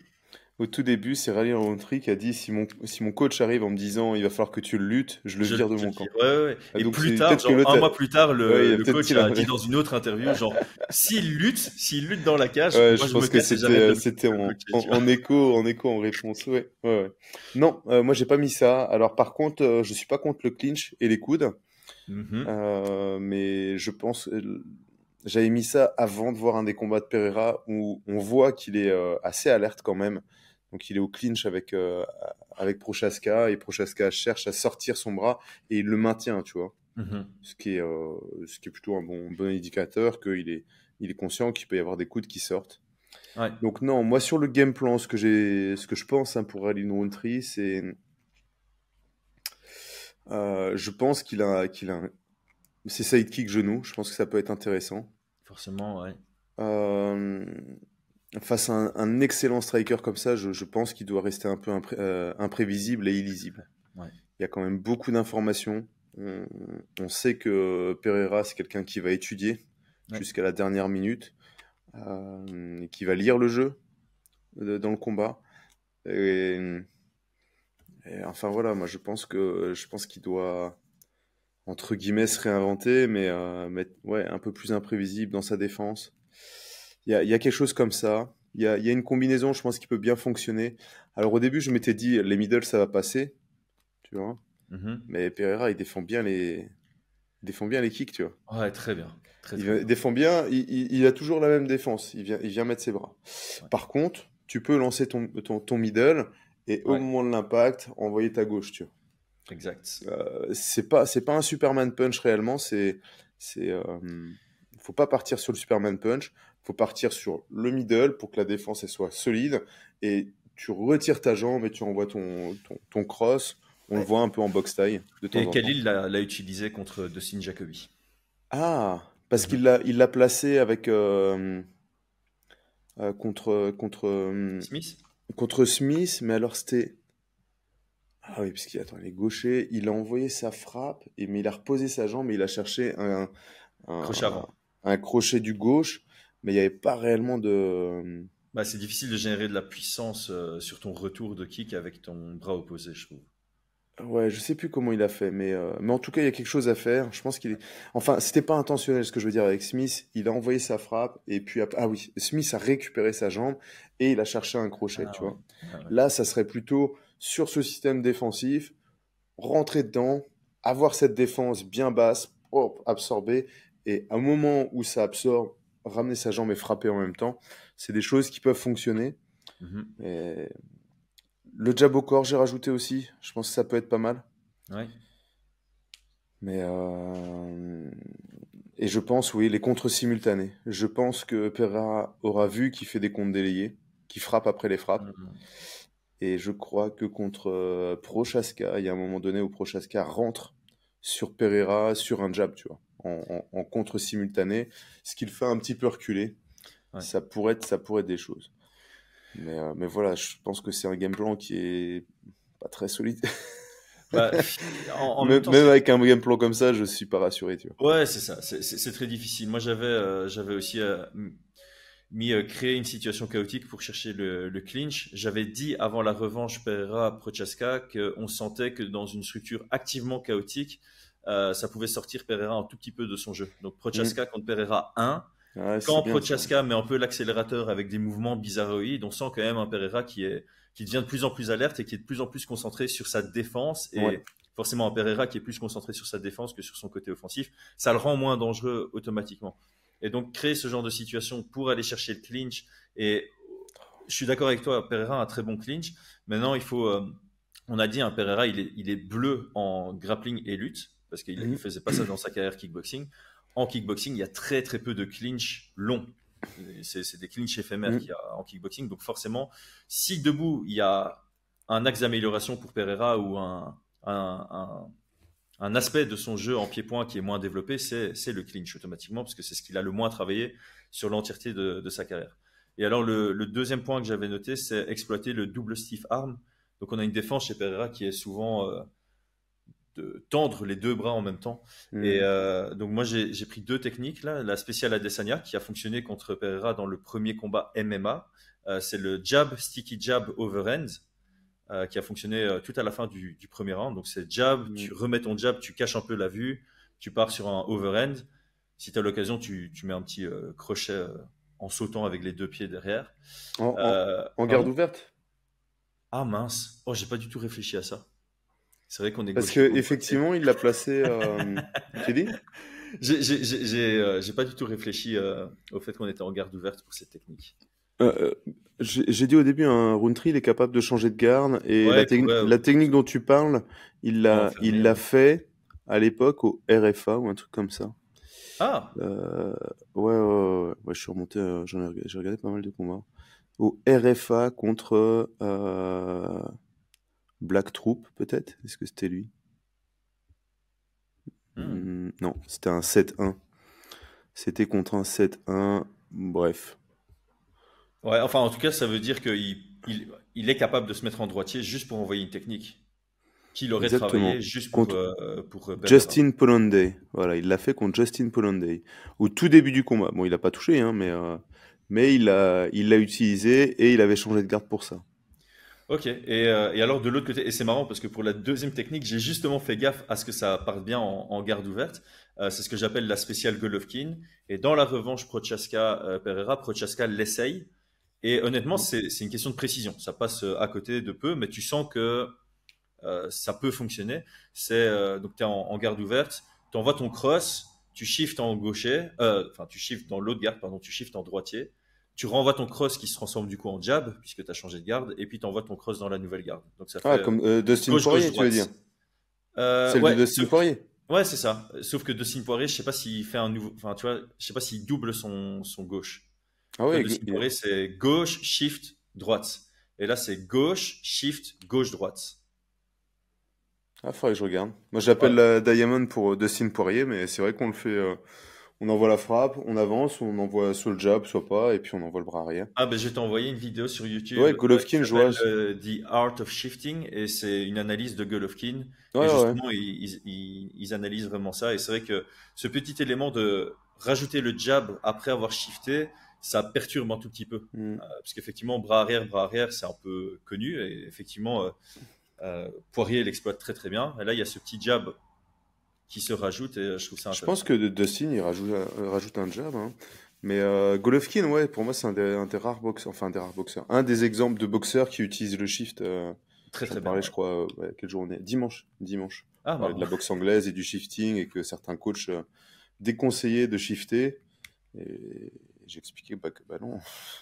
c'est Khalil Rountree qui a dit si mon coach arrive en me disant il va falloir que tu le luttes, je le vire de mon camp. Ouais. Et donc, plus tard, un mois plus tard, le coach a dit dans une autre interview, genre s'il lutte dans la cage, moi je pense que c'était en écho, en réponse. Ouais. Non, moi j'ai pas mis ça. Alors par contre, je suis pas contre le clinch et les coudes, mais je pense. J'avais mis ça avant de voir un des combats de Pereira où on voit qu'il est assez alerte quand même. Donc il est au clinch avec Prochaska et Prochaska cherche à sortir son bras et il le maintient, tu vois. Ce qui est plutôt un bon indicateur qu'il est conscient qu'il peut y avoir des coudes qui sortent. Ouais. Donc non, moi sur le game plan, ce que je pense pour Khalil Rountree, c'est je pense qu'il a c'est sidekick genou. Je pense que ça peut être intéressant. Forcément, ouais. Face à un excellent striker comme ça, je pense qu'il doit rester un peu imprévisible et illisible. Ouais. Il y a quand même beaucoup d'informations. On sait que Pereira, c'est quelqu'un qui va étudier jusqu'à la dernière minute, et qui va lire le jeu dans le combat. Et enfin voilà, moi je pense qu'il doit entre guillemets se réinventer, mais ouais, un peu plus imprévisible dans sa défense. Il y a quelque chose comme ça. Il y a une combinaison, je pense, qui peut bien fonctionner. Alors au début, je m'étais dit, les middle, ça va passer, tu vois. Mais Pereira, il défend bien les kicks, tu vois. Ouais, très bien. Il défend bien, il a toujours la même défense. Il vient mettre ses bras. Ouais. Par contre, tu peux lancer ton middle et au moment de l'impact, envoyer ta gauche, tu vois. Exact. C'est pas un Superman punch réellement. Faut pas partir sur le Superman punch. Faut partir sur le middle pour que la défense elle soit solide. Et tu retires ta jambe et tu envoies ton cross. On le voit un peu en box taille de temps en temps. Et Khalil l'a utilisé contre Dustin Jacoby. Ah, parce qu'il l'a placé avec contre Smith. Contre Smith, mais alors c'était. Ah oui, parce qu'il est gaucher, il a envoyé sa frappe, mais il a reposé sa jambe et il a cherché un crochet avant. Un crochet du gauche, mais il n'y avait pas réellement de. C'est difficile de générer de la puissance sur ton retour de kick avec ton bras opposé, je trouve. Ouais, je sais plus comment il a fait, mais en tout cas, il y a quelque chose à faire. Je pense qu'il est. Enfin, c'était pas intentionnel ce que je veux dire avec Smith. Il a envoyé sa frappe, et puis ah oui, Smith a récupéré sa jambe et il a cherché un crochet, tu vois. Ouais. Là, ça serait plutôt sur ce système défensif, rentrer dedans, avoir cette défense bien basse, absorber, et à un moment où ça absorbe, ramener sa jambe et frapper en même temps. C'est des choses qui peuvent fonctionner. Et le jab au corps, j'ai rajouté aussi. Je pense que ça peut être pas mal. Ouais. Mais et je pense, oui, les contres simultanés. Je pense que Pereira aura vu qu'il fait des contres délayés, qu'il frappe après les frappes. Et je crois que contre Prochaska, il y a un moment donné où Prochaska rentre sur Pereira sur un jab, tu vois, en contre simultané, ce qui le fait un petit peu reculer. Ouais. Ça pourrait être des choses. Mais voilà, je pense que c'est un game plan qui est pas très solide. Bah, même avec un game plan comme ça, je suis pas rassuré, tu vois. Ouais, c'est ça. C'est très difficile. Moi, j'avais aussi créé une situation chaotique pour chercher le clinch. J'avais dit avant la revanche Pereira-Prochaska qu'on sentait que dans une structure activement chaotique, ça pouvait sortir Pereira un tout petit peu de son jeu. Donc Prochaska contre Pereira 1. Ouais, quand Prochaska met un peu l'accélérateur avec des mouvements bizarroïdes, on sent quand même un Pereira qui devient de plus en plus alerte et qui est de plus en plus concentré sur sa défense. Et forcément, un Pereira qui est plus concentré sur sa défense que sur son côté offensif, ça le rend moins dangereux automatiquement. Et donc, créer ce genre de situation pour aller chercher le clinch. Et je suis d'accord avec toi, Pereira a un très bon clinch. Maintenant, il faut. On a dit, un Pereira, il est bleu en grappling et lutte, parce qu'il ne faisait pas ça dans sa carrière kickboxing. En kickboxing, il y a très très peu de clinch longs. C'est des clinches éphémères qu'il y a en kickboxing. Donc forcément, si debout, il y a un axe d'amélioration pour Pereira ou un aspect de son jeu en pied-point qui est moins développé, c'est le clinch automatiquement, parce que c'est ce qu'il a le moins travaillé sur l'entièreté de sa carrière. Et alors le deuxième point que j'avais noté, c'est exploiter le double stiff arm. Donc on a une défense chez Pereira qui est souvent de tendre les deux bras en même temps. Et donc moi j'ai pris deux techniques là, la spéciale Adesanya qui a fonctionné contre Pereira dans le premier combat MMA. C'est le jab, sticky jab overhand qui a fonctionné tout à la fin du premier round. Donc c'est jab, tu remets ton jab, tu caches un peu la vue, tu pars sur un overhand. Si tu as l'occasion, tu mets un petit crochet en sautant avec les deux pieds derrière. En garde ouverte? Ah mince, oh j'ai pas du tout réfléchi à ça. C'est vrai qu'on est parce qu'effectivement, il l'a placé. Tu dis? J'ai pas du tout réfléchi au fait qu'on était en garde ouverte pour cette technique. J'ai dit au début, un Rountree, il est capable de changer de garde. Et la technique dont tu parles, il l'a fait à l'époque au RFA ou un truc comme ça. Ah ouais, je suis remonté, j'ai regardé pas mal de combats. Au RFA contre Black Troop, peut-être? Est-ce que c'était lui? Non, c'était un 7-1. C'était contre un 7-1. Bref. Ouais, enfin, en tout cas, ça veut dire qu'il est capable de se mettre en droitier juste pour envoyer une technique qu'il aurait travaillé juste pour Justin Polanday. Voilà, il l'a fait contre Justin Polanday. Au tout début du combat. Bon, il n'a pas touché, hein, mais il l'a utilisé et il avait changé de garde pour ça. Ok, et alors de l'autre côté, et c'est marrant parce que pour la deuxième technique, j'ai justement fait gaffe à ce que ça parte bien en garde ouverte. C'est ce que j'appelle la spéciale Golovkin. Et dans la revanche Prochaska-Pereira, Prochaska l'essaye. Et honnêtement, c'est une question de précision. Ça passe à côté de peu, mais tu sens que ça peut fonctionner. Donc tu es en garde ouverte, tu envoies ton cross, tu shifts en gaucher, tu shifts dans l'autre garde, pardon, tu shifts en droitier. Tu renvoies ton cross qui se transforme du coup en jab, puisque tu as changé de garde, et puis tu envoies ton cross dans la nouvelle garde. Donc ça fait, comme Dustin Poirier, tu veux dire? C'est le de Dustin Poirier. Ouais, c'est ça. Sauf que Dustin Poirier, je sais pas s'il fait un nouveau. Enfin, tu vois, je sais pas s'il double son gauche. Ah ouais, Dustin Poirier, c'est gauche, shift, droite. Et là, c'est gauche, shift, gauche, droite. Ah, faudrait que je regarde. Moi, j'appelle la Diamond pour Dustin Poirier, mais c'est vrai qu'on le fait. On envoie la frappe, on avance, on envoie soit le jab, soit pas, et puis on envoie le bras arrière. Ah ben je vais t'envoyer une vidéo sur YouTube. Ouais, Golovkin, je vois. The Art of Shifting, et c'est une analyse de Golovkin. Et justement, ils analysent vraiment ça. Et c'est vrai que ce petit élément de rajouter le jab après avoir shifté, ça perturbe un tout petit peu. Parce qu'effectivement, bras arrière, c'est un peu connu. Et effectivement, Poirier l'exploite très très bien. Et là, il y a ce petit jab qui se rajoute, et je trouve ça intéressant. Je pense que Dustin, il rajoute un jab. Hein. Mais Golovkin, ouais, pour moi, c'est un des rares boxeurs. Enfin, un des rares boxeurs. Un des exemples de boxeurs qui utilisent le shift. Très très bien. Je crois, quel jour on est? Dimanche. Ah, de la boxe anglaise et du shifting, et que certains coachs déconseillaient de shifter. Et j'expliquais que non.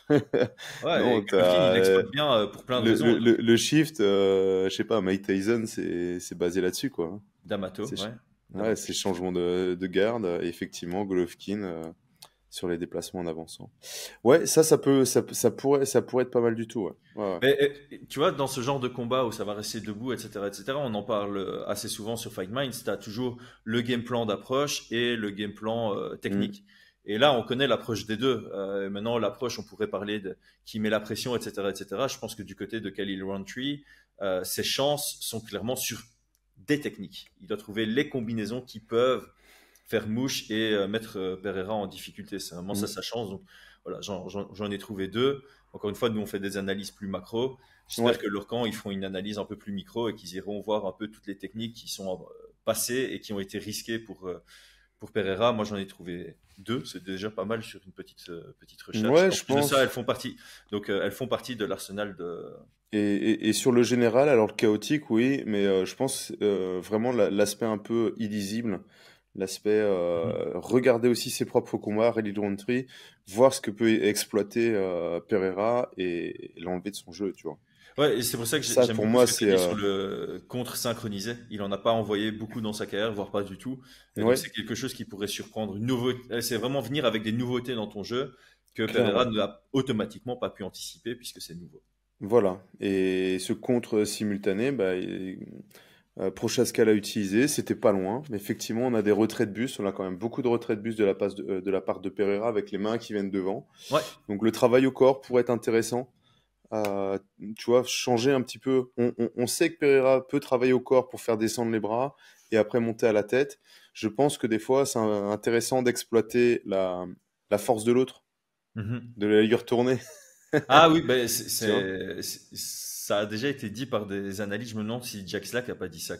Ouais, Golovkin, il exploite bien pour plein de raisons. Le shift, je sais pas, Mike Tyson, c'est basé là-dessus, quoi. D'Amato, ouais, c'est changement de garde. Et effectivement, Golovkin sur les déplacements en avançant. Ouais, ça pourrait être pas mal du tout. Ouais. Mais, tu vois, dans ce genre de combat où ça va rester debout, etc., on en parle assez souvent sur Fight Minds. Tu as toujours le game plan d'approche et le game plan technique. Et là, on connaît l'approche des deux. Maintenant, l'approche, on pourrait parler de qui met la pression, etc., etc. Je pense que du côté de Khalil Rountree, ses chances sont clairement sur des techniques. Il doit trouver les combinaisons qui peuvent faire mouche et mettre Pereira en difficulté. C'est vraiment ça sa chance. Donc voilà, j'en ai trouvé 2. Encore une fois, nous on fait des analyses plus macro. J'espère que leur camp, ils feront une analyse un peu plus micro et qu'ils iront voir un peu toutes les techniques qui sont passées et qui ont été risquées pour Pereira. Moi, j'en ai trouvé 2. C'est déjà pas mal sur une petite recherche. Ouais, en je plus de pense. ça, elles font partie de l'arsenal de. Et sur le général, alors le chaotique, oui, mais je pense vraiment l'aspect un peu illisible, l'aspect regarder aussi ses propres combats, Rally Roundtree, voir ce que peut exploiter Pereira et l'enlever de son jeu, tu vois. Ouais, et c'est pour ça que Ça, j'aime pour beaucoup moi, ce que tu as c'est dit sur le contre synchronisé. Il en a pas envoyé beaucoup dans sa carrière, voire pas du tout. Et donc, ouais, c'est quelque chose qui pourrait surprendre. C'est vraiment venir avec des nouveautés dans ton jeu que Pereira clairement. n'a automatiquement pas pu anticiper puisque c'est nouveau. Voilà. Et ce contre simultané, bah, Prochaska l'a utilisé, c'était pas loin. Mais effectivement, on a des retraits de bus. On a quand même beaucoup de retraits de bus de la part de Pereira avec les mains qui viennent devant. Ouais. Donc le travail au corps pourrait être intéressant. Tu vois, changer un petit peu. On sait que Pereira peut travailler au corps pour faire descendre les bras et après monter à la tête. Je pense que des fois, c'est intéressant d'exploiter la force de l'autre, Mhm. de la lui retourner. Ah oui, ben, Tu vois? ça a déjà été dit par des analystes. Je me demande si Jack Slack a pas dit ça.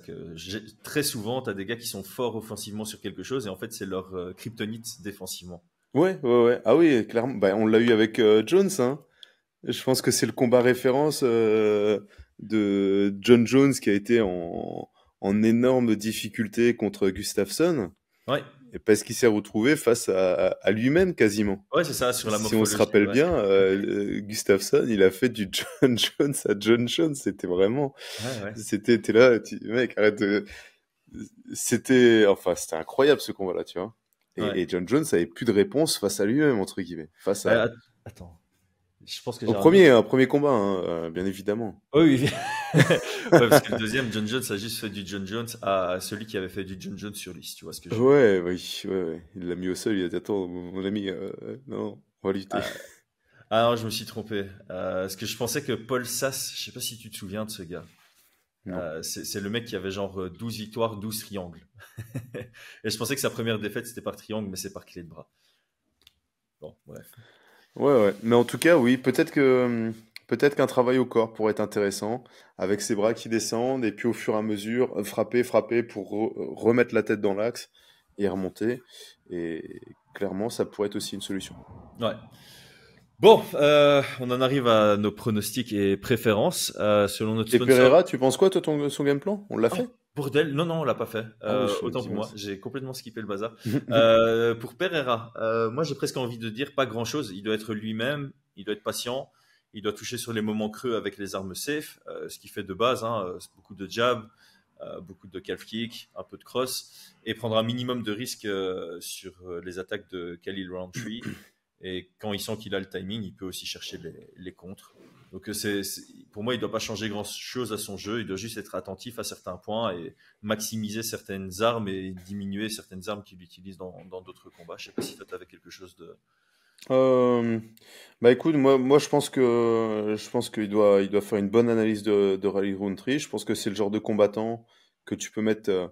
Très souvent, tu as des gars qui sont forts offensivement sur quelque chose et en fait, c'est leur kryptonite défensivement. Ouais, ouais, ouais. Ah oui, clairement. Bah, on l'a eu avec Jones, hein. Je pense que c'est le combat référence de John Jones qui a été en énorme difficulté contre Gustafsson. Ouais, Et parce qu'il s'est retrouvé face à lui-même quasiment. ouais, c'est ça, sur la Si on se morphologie. rappelle Ouais, bien, Gustafsson, il a fait du John Jones à John Jones. C'était vraiment, ouais, ouais. t'es là, mec, arrête de, c'était incroyable ce combat-là, tu vois. Ouais. Et John Jones avait plus de réponse face à lui-même, entre guillemets. Attends, je pense que Au j'ai un doute. premier combat, hein, bien évidemment. Oui, oui. Ouais, parce que le deuxième, John Jones a juste fait du John Jones à celui qui avait fait du John Jones sur liste, tu vois ce que je veux dire. Ouais, oui, ouais, ouais. Il l'a mis au sol, il a dit, attends, mon ami, non, on va lutter. Ah, ah non, je me suis trompé. Parce que je pensais que Paul Sass, je sais pas si tu te souviens de ce gars. Non. C'est le mec qui avait genre 12 victoires, 12 triangles. Et je pensais que sa première défaite c'était par triangle, mais c'est par clé de bras. Bon, bref. Ouais, ouais. Mais en tout cas, oui, peut-être qu'un travail au corps pourrait être intéressant, avec ses bras qui descendent, et puis au fur et à mesure, frapper pour remettre la tête dans l'axe et remonter. Et clairement, ça pourrait être aussi une solution. Ouais. Bon, on en arrive à nos pronostics et préférences. Selon notre Et sponsor. Pereira, tu penses quoi, toi, son game plan? On l'a fait? Bordel, non, on l'a pas fait. Ah oui, Autant pour moi, dis-moi. j'ai complètement skippé le bazar. Pour Pereira, moi j'ai presque envie de dire pas grand-chose. Il doit être lui-même, il doit être patient, il doit toucher sur les moments creux avec les armes safe, ce qu'il fait de base, hein, beaucoup de jab, beaucoup de calf kick, un peu de cross, et prendre un minimum de risque sur les attaques de Khalil Roundtree. Et quand il sent qu'il a le timing, il peut aussi chercher les contres. Donc pour moi, il ne doit pas changer grand-chose à son jeu. Il doit juste être attentif à certains points et maximiser certaines armes et diminuer certaines armes qu'il utilise dans d'autres combats. Je ne sais pas si toi, tu avais quelque chose de. Bah écoute, moi je pense qu'il doit faire une bonne analyse de Rally Roundtree. Je pense que c'est le genre de combattant que tu peux mettre.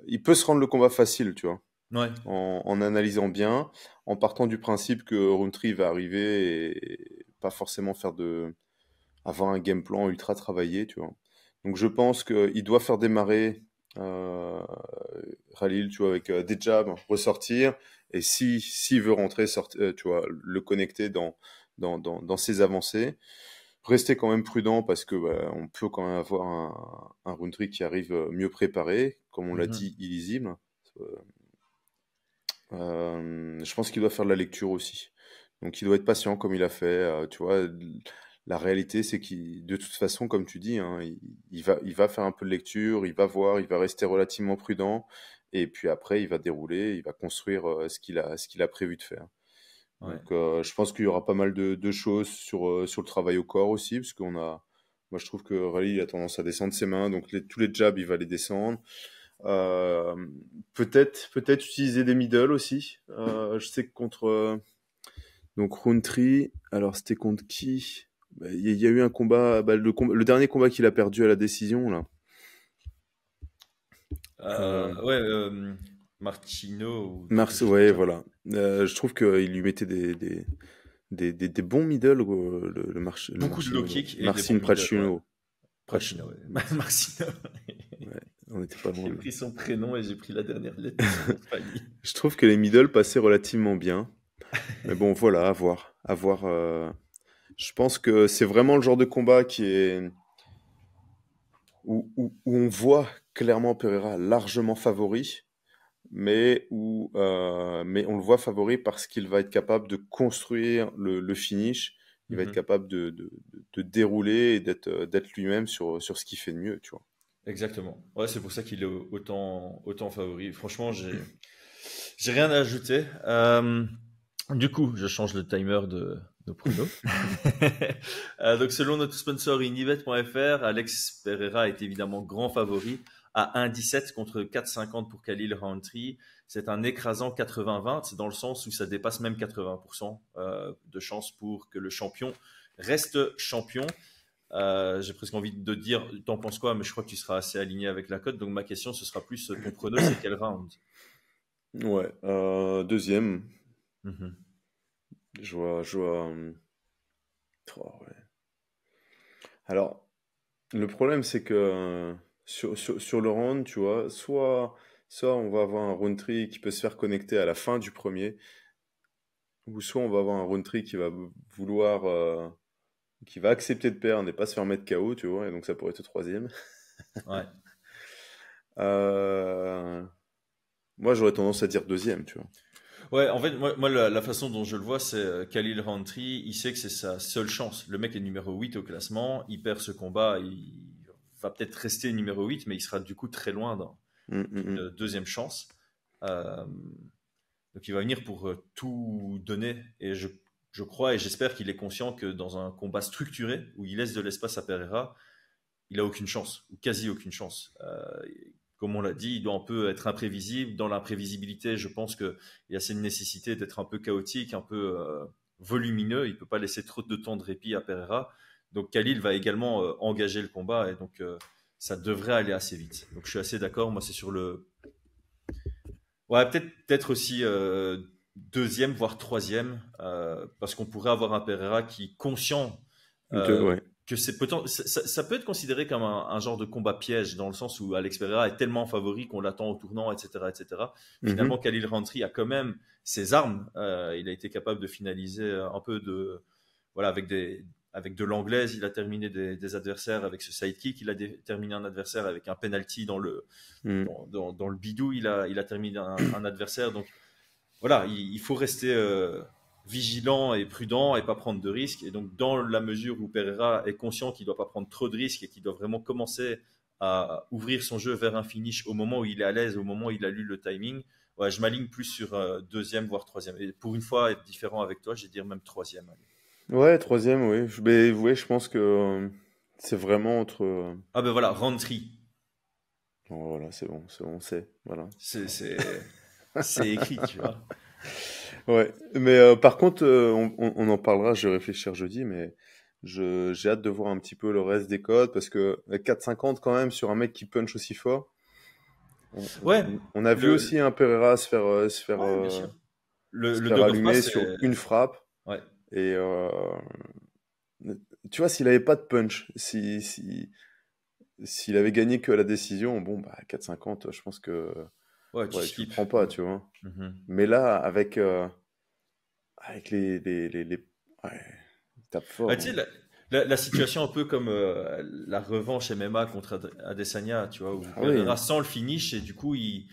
Il peut se rendre le combat facile, tu vois, Ouais. en analysant bien, en partant du principe que Roundtree va arriver et pas forcément avoir un game plan ultra travaillé, tu vois. Donc je pense qu'il doit faire démarrer euh, Khalil, tu vois, avec des jabs, ressortir, et s'il veut rentrer, tu vois, le connecter dans ses avancées. Rester quand même prudent parce que bah, on peut quand même avoir un Roundtree qui arrive mieux préparé, comme on l'a Mhm. dit, illisible. Je pense qu'il doit faire de la lecture aussi. Donc il doit être patient comme il a fait. Tu vois, la réalité c'est qu'il, de toute façon, comme tu dis, hein, il va faire un peu de lecture, il va voir, il va rester relativement prudent. Et puis après, il va dérouler, il va construire ce qu'il a prévu de faire. Ouais. Donc je pense qu'il y aura pas mal de choses sur le travail au corps aussi, parce moi je trouve que Rally il a tendance à descendre ses mains, donc tous les jabs il va les descendre. Euh, peut-être utiliser des middle aussi. Je sais que donc Roundtree, alors c'était contre qui? Bah, il y a eu un combat, le dernier combat qu'il a perdu à la décision là. Martino. Ouais, voilà. Je trouve qu'il lui mettait des bons middle, Beaucoup de low kick et Marcin Pracino. Pracino, ouais. Marcino. Ouais, on était pas loin. J'ai pris son prénom et j'ai pris la dernière lettre de son famille. Je trouve que les middle passaient relativement bien. Mais bon, voilà, à voir. Je pense que c'est vraiment le genre de combat qui est où on voit clairement Pereira largement favori, mais on le voit favori parce qu'il va être capable de construire le finish. Il va être capable de dérouler et d'être lui-même sur ce qu'il fait de mieux, tu vois. Exactement. Ouais, c'est pour ça qu'il est autant favori. Franchement, j'ai rien à ajouter. Du coup, je change le timer de pronos. Donc, selon notre sponsor Unibet.fr, Alex Pereira est évidemment grand favori à 1,17 contre 4,50 pour Khalil Rountree. C'est un écrasant 80-20. C'est dans le sens où ça dépasse même 80% de chance pour que le champion reste champion. J'ai presque envie de dire, t'en penses quoi, mais je crois que tu seras assez aligné avec la cote. Donc ma question, ce sera plus ton prono, c'est quel round? Ouais, deuxième. Mm-hmm. Je vois. Oh, ouais. Alors, le problème, c'est que sur le round, tu vois, soit on va avoir un Rountree qui peut se faire connecter à la fin du premier, ou soit on va avoir un Rountree qui va vouloir, qui va accepter de perdre et pas se faire mettre KO, tu vois, et donc ça pourrait être troisième. Ouais. Moi, j'aurais tendance à dire deuxième, tu vois. Ouais, en fait, moi la façon dont je le vois, c'est Khalil Rountree, il sait que c'est sa seule chance. Le mec est numéro 8 au classement, il perd ce combat, il va peut-être rester numéro 8, mais il sera du coup très loin d'une deuxième chance. Donc il va venir pour tout donner, et je crois et j'espère qu'il est conscient que dans un combat structuré, où il laisse de l'espace à Pereira, il a aucune chance, ou quasi aucune chance. Comme on l'a dit, il doit un peu être imprévisible. Dans l'imprévisibilité, je pense qu'il y a cette nécessité d'être un peu chaotique, un peu volumineux. Il ne peut pas laisser trop de temps de répit à Pereira. Donc Khalil va également engager le combat, et donc ça devrait aller assez vite. Donc je suis assez d'accord. Moi, c'est sur le... Ouais, peut-être aussi deuxième, voire troisième, parce qu'on pourrait avoir un Pereira qui est conscient Ouais. que ça peut être considéré comme un genre de combat piège, dans le sens où Alex Pereira est tellement favori qu'on l'attend au tournant, etc. etc. Finalement, Khalil Rountree a quand même ses armes. Il a été capable de finaliser un peu avec de l'anglaise. Il a terminé des adversaires avec ce sidekick. Il a terminé un adversaire avec un penalty dans le bidou. Il a terminé un adversaire. Donc voilà, il faut rester vigilant et prudent et pas prendre de risques. Et donc, dans la mesure où Pereira est conscient qu'il ne doit pas prendre trop de risques et qu'il doit vraiment commencer à ouvrir son jeu vers un finish au moment où il est à l'aise, au moment où il a lu le timing, ouais, je m'aligne plus sur deuxième, voire troisième. Et pour une fois, être différent avec toi, je vais dire même troisième. Ouais, troisième, oui. Je pense que c'est vraiment entre... Ah ben voilà, Rountree. Oh, voilà, c'est bon, on sait. Voilà. C'est écrit, tu vois. Ouais, mais par contre, on en parlera, je vais réfléchir jeudi, mais j'ai hâte de voir un petit peu le reste des codes, parce que 4,50 quand même sur un mec qui punch aussi fort. On a vu aussi un Pereira se faire allumer sur une frappe. Ouais. Et tu vois, s'il avait pas de punch, s'il avait gagné que la décision, bon, bah 4,50, je pense que tu le prends pas, tu vois. Mais là, avec les tapes fort. Tu sais, la situation un peu comme la revanche MMA contre Adesanya, tu vois, où Pereira sent le finish et du coup il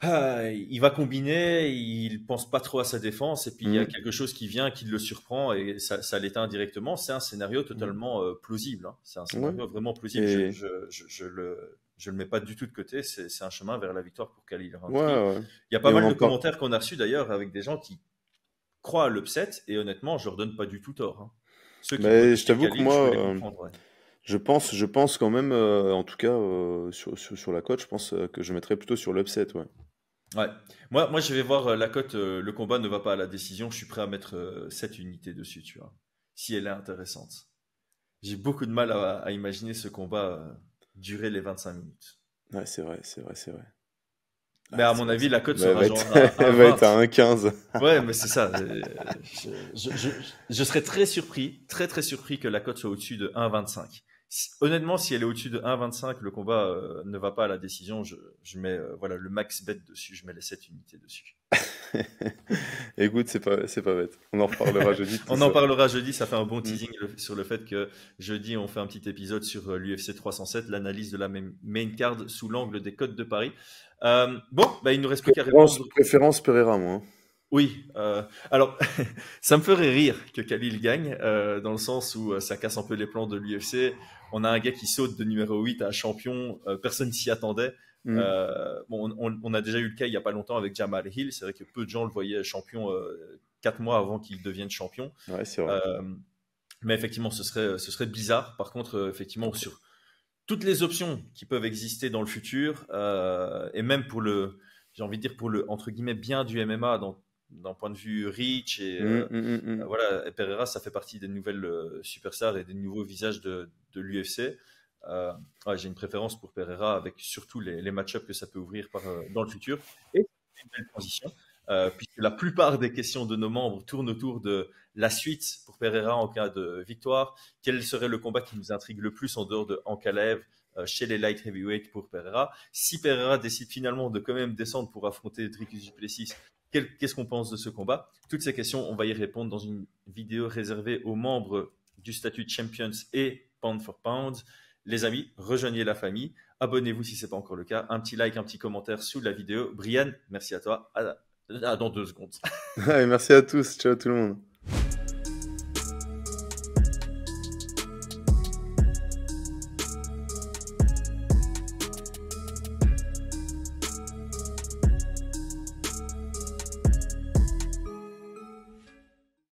va combiner, il pense pas trop à sa défense et puis il y a quelque chose qui vient, qui le surprend et ça l'éteint directement. C'est un scénario totalement plausible. Hein. C'est un scénario vraiment plausible. Et... Je le mets pas du tout de côté. C'est un chemin vers la victoire pour Khalil Rountree. Il y a pas mal de commentaires qu'on a reçus d'ailleurs avec des gens qui croient à l'upset et honnêtement, je leur donne pas du tout tort. Hein. Mais je t'avoue que moi, je pense quand même, en tout cas sur la cote, je pense que je mettrais plutôt sur l'upset, ouais. Ouais. Moi, je vais voir la cote. Le combat ne va pas à la décision. Je suis prêt à mettre 7 unités dessus, tu vois. Si elle est intéressante. J'ai beaucoup de mal à imaginer ce combat durer les 25 minutes. Ouais, c'est vrai. Mais à mon avis, la cote Elle sera genre elle va être à 1,15. Ouais, mais c'est ça. Je serais très surpris, très surpris que la cote soit au-dessus de 1,25. Honnêtement, si elle est au-dessus de 1,25, le combat ne va pas à la décision. Je mets voilà, le max bet dessus, je mets les 7 unités dessus. Écoute, c'est pas bête. On en reparlera jeudi. On en parlera jeudi, ça fait un bon teasing sur le fait que jeudi, on fait un petit épisode sur l'UFC 307, l'analyse de la main card sous l'angle des cotes de Paris. Bon, bah, il nous reste plus qu'à répondre. Préférence Pereira, moi. Oui, alors ça me ferait rire que Khalil gagne, dans le sens où ça casse un peu les plans de l'UFC. On a un gars qui saute de numéro 8 à champion, personne s'y attendait. Bon, on a déjà eu le cas il n'y a pas longtemps avec Jamal Hill. C'est vrai que peu de gens le voyaient champion 4 mois avant qu'il devienne champion. Ouais, c'est vrai. Mais effectivement, ce serait bizarre. Par contre, effectivement, sur toutes les options qui peuvent exister dans le futur, et même pour j'ai envie de dire pour le entre guillemets bien du MMA d'un point de vue reach et voilà, et Pereira, ça fait partie des nouvelles superstars et des nouveaux visages de l'UFC. Ouais, j'ai une préférence pour Pereira avec surtout les match-ups que ça peut ouvrir dans le futur. Et c'est une belle transition, puisque la plupart des questions de nos membres tournent autour de la suite pour Pereira en cas de victoire. Quel serait le combat qui nous intrigue le plus en dehors de Ankalaev chez les light heavyweight pour Pereira? Si Pereira décide finalement de quand même descendre pour affronter Dricus du Plessis, qu'est-ce qu'on pense de ce combat? Toutes ces questions, on va y répondre dans une vidéo réservée aux membres du statut Champions et Pound for Pound. Les amis, rejoignez la famille. Abonnez-vous si ce n'est pas encore le cas. Un petit like, un petit commentaire sous la vidéo. Brian, merci à toi. Dans 2 secondes. Merci à tous. Ciao tout le monde.